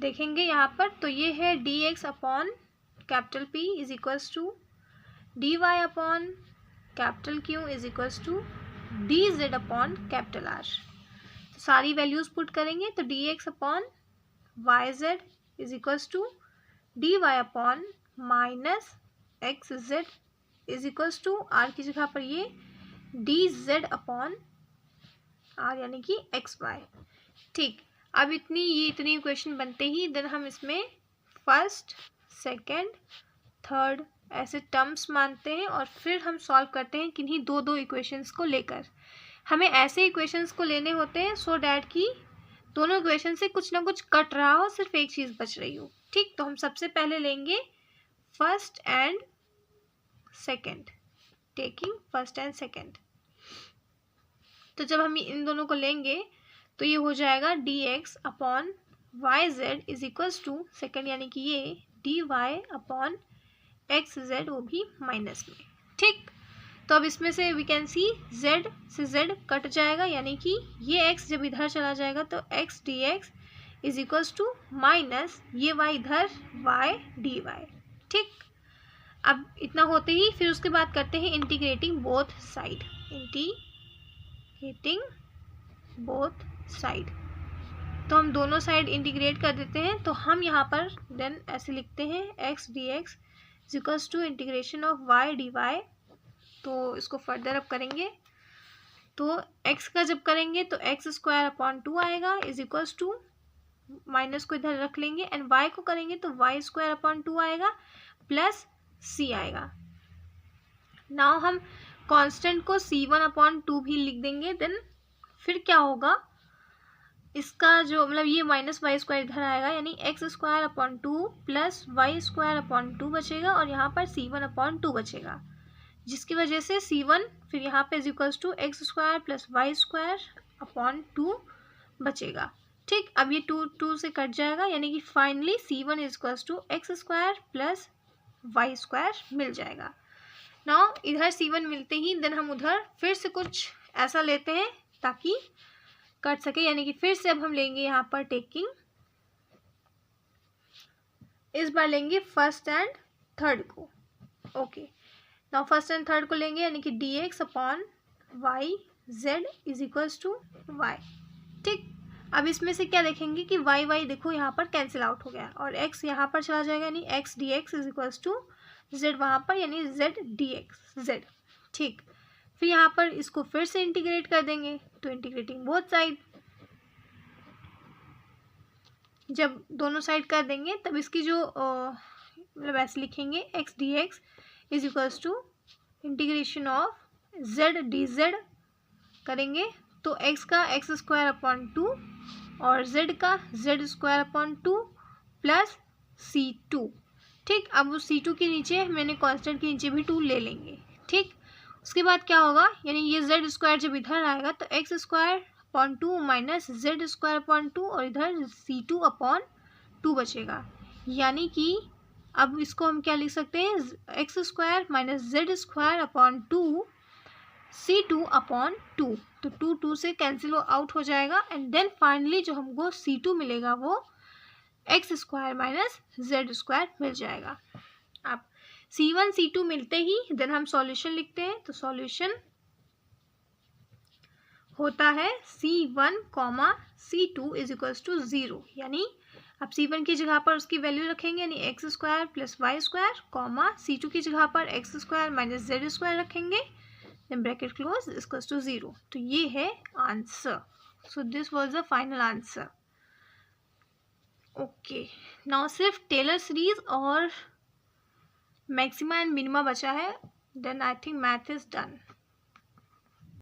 देखेंगे यहाँ पर, तो ये है d x upon capital P is equals to d y upon capital Q is equals to d z upon capital R. तो सारी वैल्यूज पुट करेंगे, तो d x upon y z is equals to d y upon minus x z is equals to R की जगह पर ये डी जेड अपॉन आर यानी कि एक्स वाई। ठीक, अब इतनी इक्वेशन बनते ही देन हम इसमें फर्स्ट सेकंड थर्ड ऐसे टर्म्स मानते हैं और फिर हम सॉल्व करते हैं किन्हीं दो इक्वेशंस को लेकर। हमें ऐसे इक्वेशंस को लेने होते हैं सो डैट कि दोनों इक्वेशन से कुछ ना कुछ कट रहा हो, सिर्फ एक चीज़ बच रही हो। ठीक, तो हम सबसे पहले लेंगे first and second, taking first and second. तो जब हम इन दोनों को लेंगे तो ये हो जाएगा d x upon y z is equals to second यानी कि ये d y upon x z, वो भी माइनस में। ठीक, तो अब इसमें से वी कैन सी जेड से जेड कट जाएगा यानी कि ये एक्स जब इधर चला जाएगा तो x d x is equals to minus ये वाई इधर वाई डी वाई। ठीक, अब इतना होते ही फिर उसके बाद करते हैं integrating both side, integrating both side. तो हम दोनों साइड इंटीग्रेट कर देते हैं। तो हम यहाँ पर देन ऐसे लिखते हैं x d x is equals to integration of y d y. तो इसको फर्दर अब करेंगे, तो x का जब करेंगे तो एक्स स्क्वायर अपॉन 2 आएगा इज इक्वल्स टू, माइनस को इधर रख लेंगे, एंड y को करेंगे तो वाई स्क्वायर अपॉन 2 आएगा प्लस c आएगा। नाउ हम कांस्टेंट को c1 अपॉन 2 भी लिख देंगे। देन फिर क्या होगा, इसका जो मतलब ये माइनस वाई स्क्वायर इधर आएगा यानी x square upon 2 plus Y square upon 2 बचेगा और यहाँ पर c1 अपॉन 2 बचेगा, जिसकी वजह से c1 फिर यहाँ पे is equals to x square plus Y square upon 2 बचेगा। ठीक, अब ये 2 से कट जाएगा यानी कि finally c1 is equals to x square plus Y square मिल जाएगा। नाउ इधर c1 मिलते ही देन हम उधर फिर से कुछ ऐसा लेते हैं ताकि कट सके, यानी कि फिर से अब हम लेंगे यहाँ पर टेकिंग, इस बार लेंगे फर्स्ट एंड थर्ड को। Okay, now first and third को लेंगे, यानी कि dx upon y z is equals to y. ठीक, अब इसमें से क्या देखेंगे कि वाई वाई देखो यहाँ पर कैंसिल आउट हो गया और x यहाँ पर चला जाएगा, यानी x dx is equals to z वहाँ पर, यानी z dx z। ठीक, फिर यहाँ पर इसको फिर से इंटीग्रेट कर देंगे, तो इंटीग्रेटिंग बोथ साइड, जब दोनों साइड कर देंगे तब इसकी जो मतलब ऐसे लिखेंगे x dx is equals to integration of z dz करेंगे, तो x का एक्स स्क्वायर अपॉन 2 और z का z square upon 2 plus c2। ठीक, अब उस c2 के नीचे मैंने कांस्टेंट के नीचे भी 2 ले लेंगे। ठीक, उसके बाद क्या होगा, यानी ये z स्क्वायर जब इधर आएगा तो x square upon 2 minus Z square upon 2 और इधर c2 अपॉन 2 बचेगा, यानी कि अब इसको हम क्या लिख सकते हैं, x square minus Z square upon 2 c2 upon 2, तो 2 2 से कैंसिल आउट हो जाएगा एंड देन फाइनली जो हमको c2 मिलेगा वो X square minus Z square मिल जाएगा। अब c1 c2 मिलते ही देन हम सॉल्यूशन लिखते हैं, तो सॉल्यूशन होता है c1 comma c2 is equals to 0, यानी अब c1 की जगह पर उसकी वैल्यू रखेंगे, यानी x square plus Y square comma c2 की जगह पर x square minus Z square रखेंगे, then bracket close is equals to 0। तो ये है answer. So this was the final answer. Okay, now सिर्फ टेलर सीरीज और मैक्सिमा एंड मिनिमा बचा है, then I think math is done.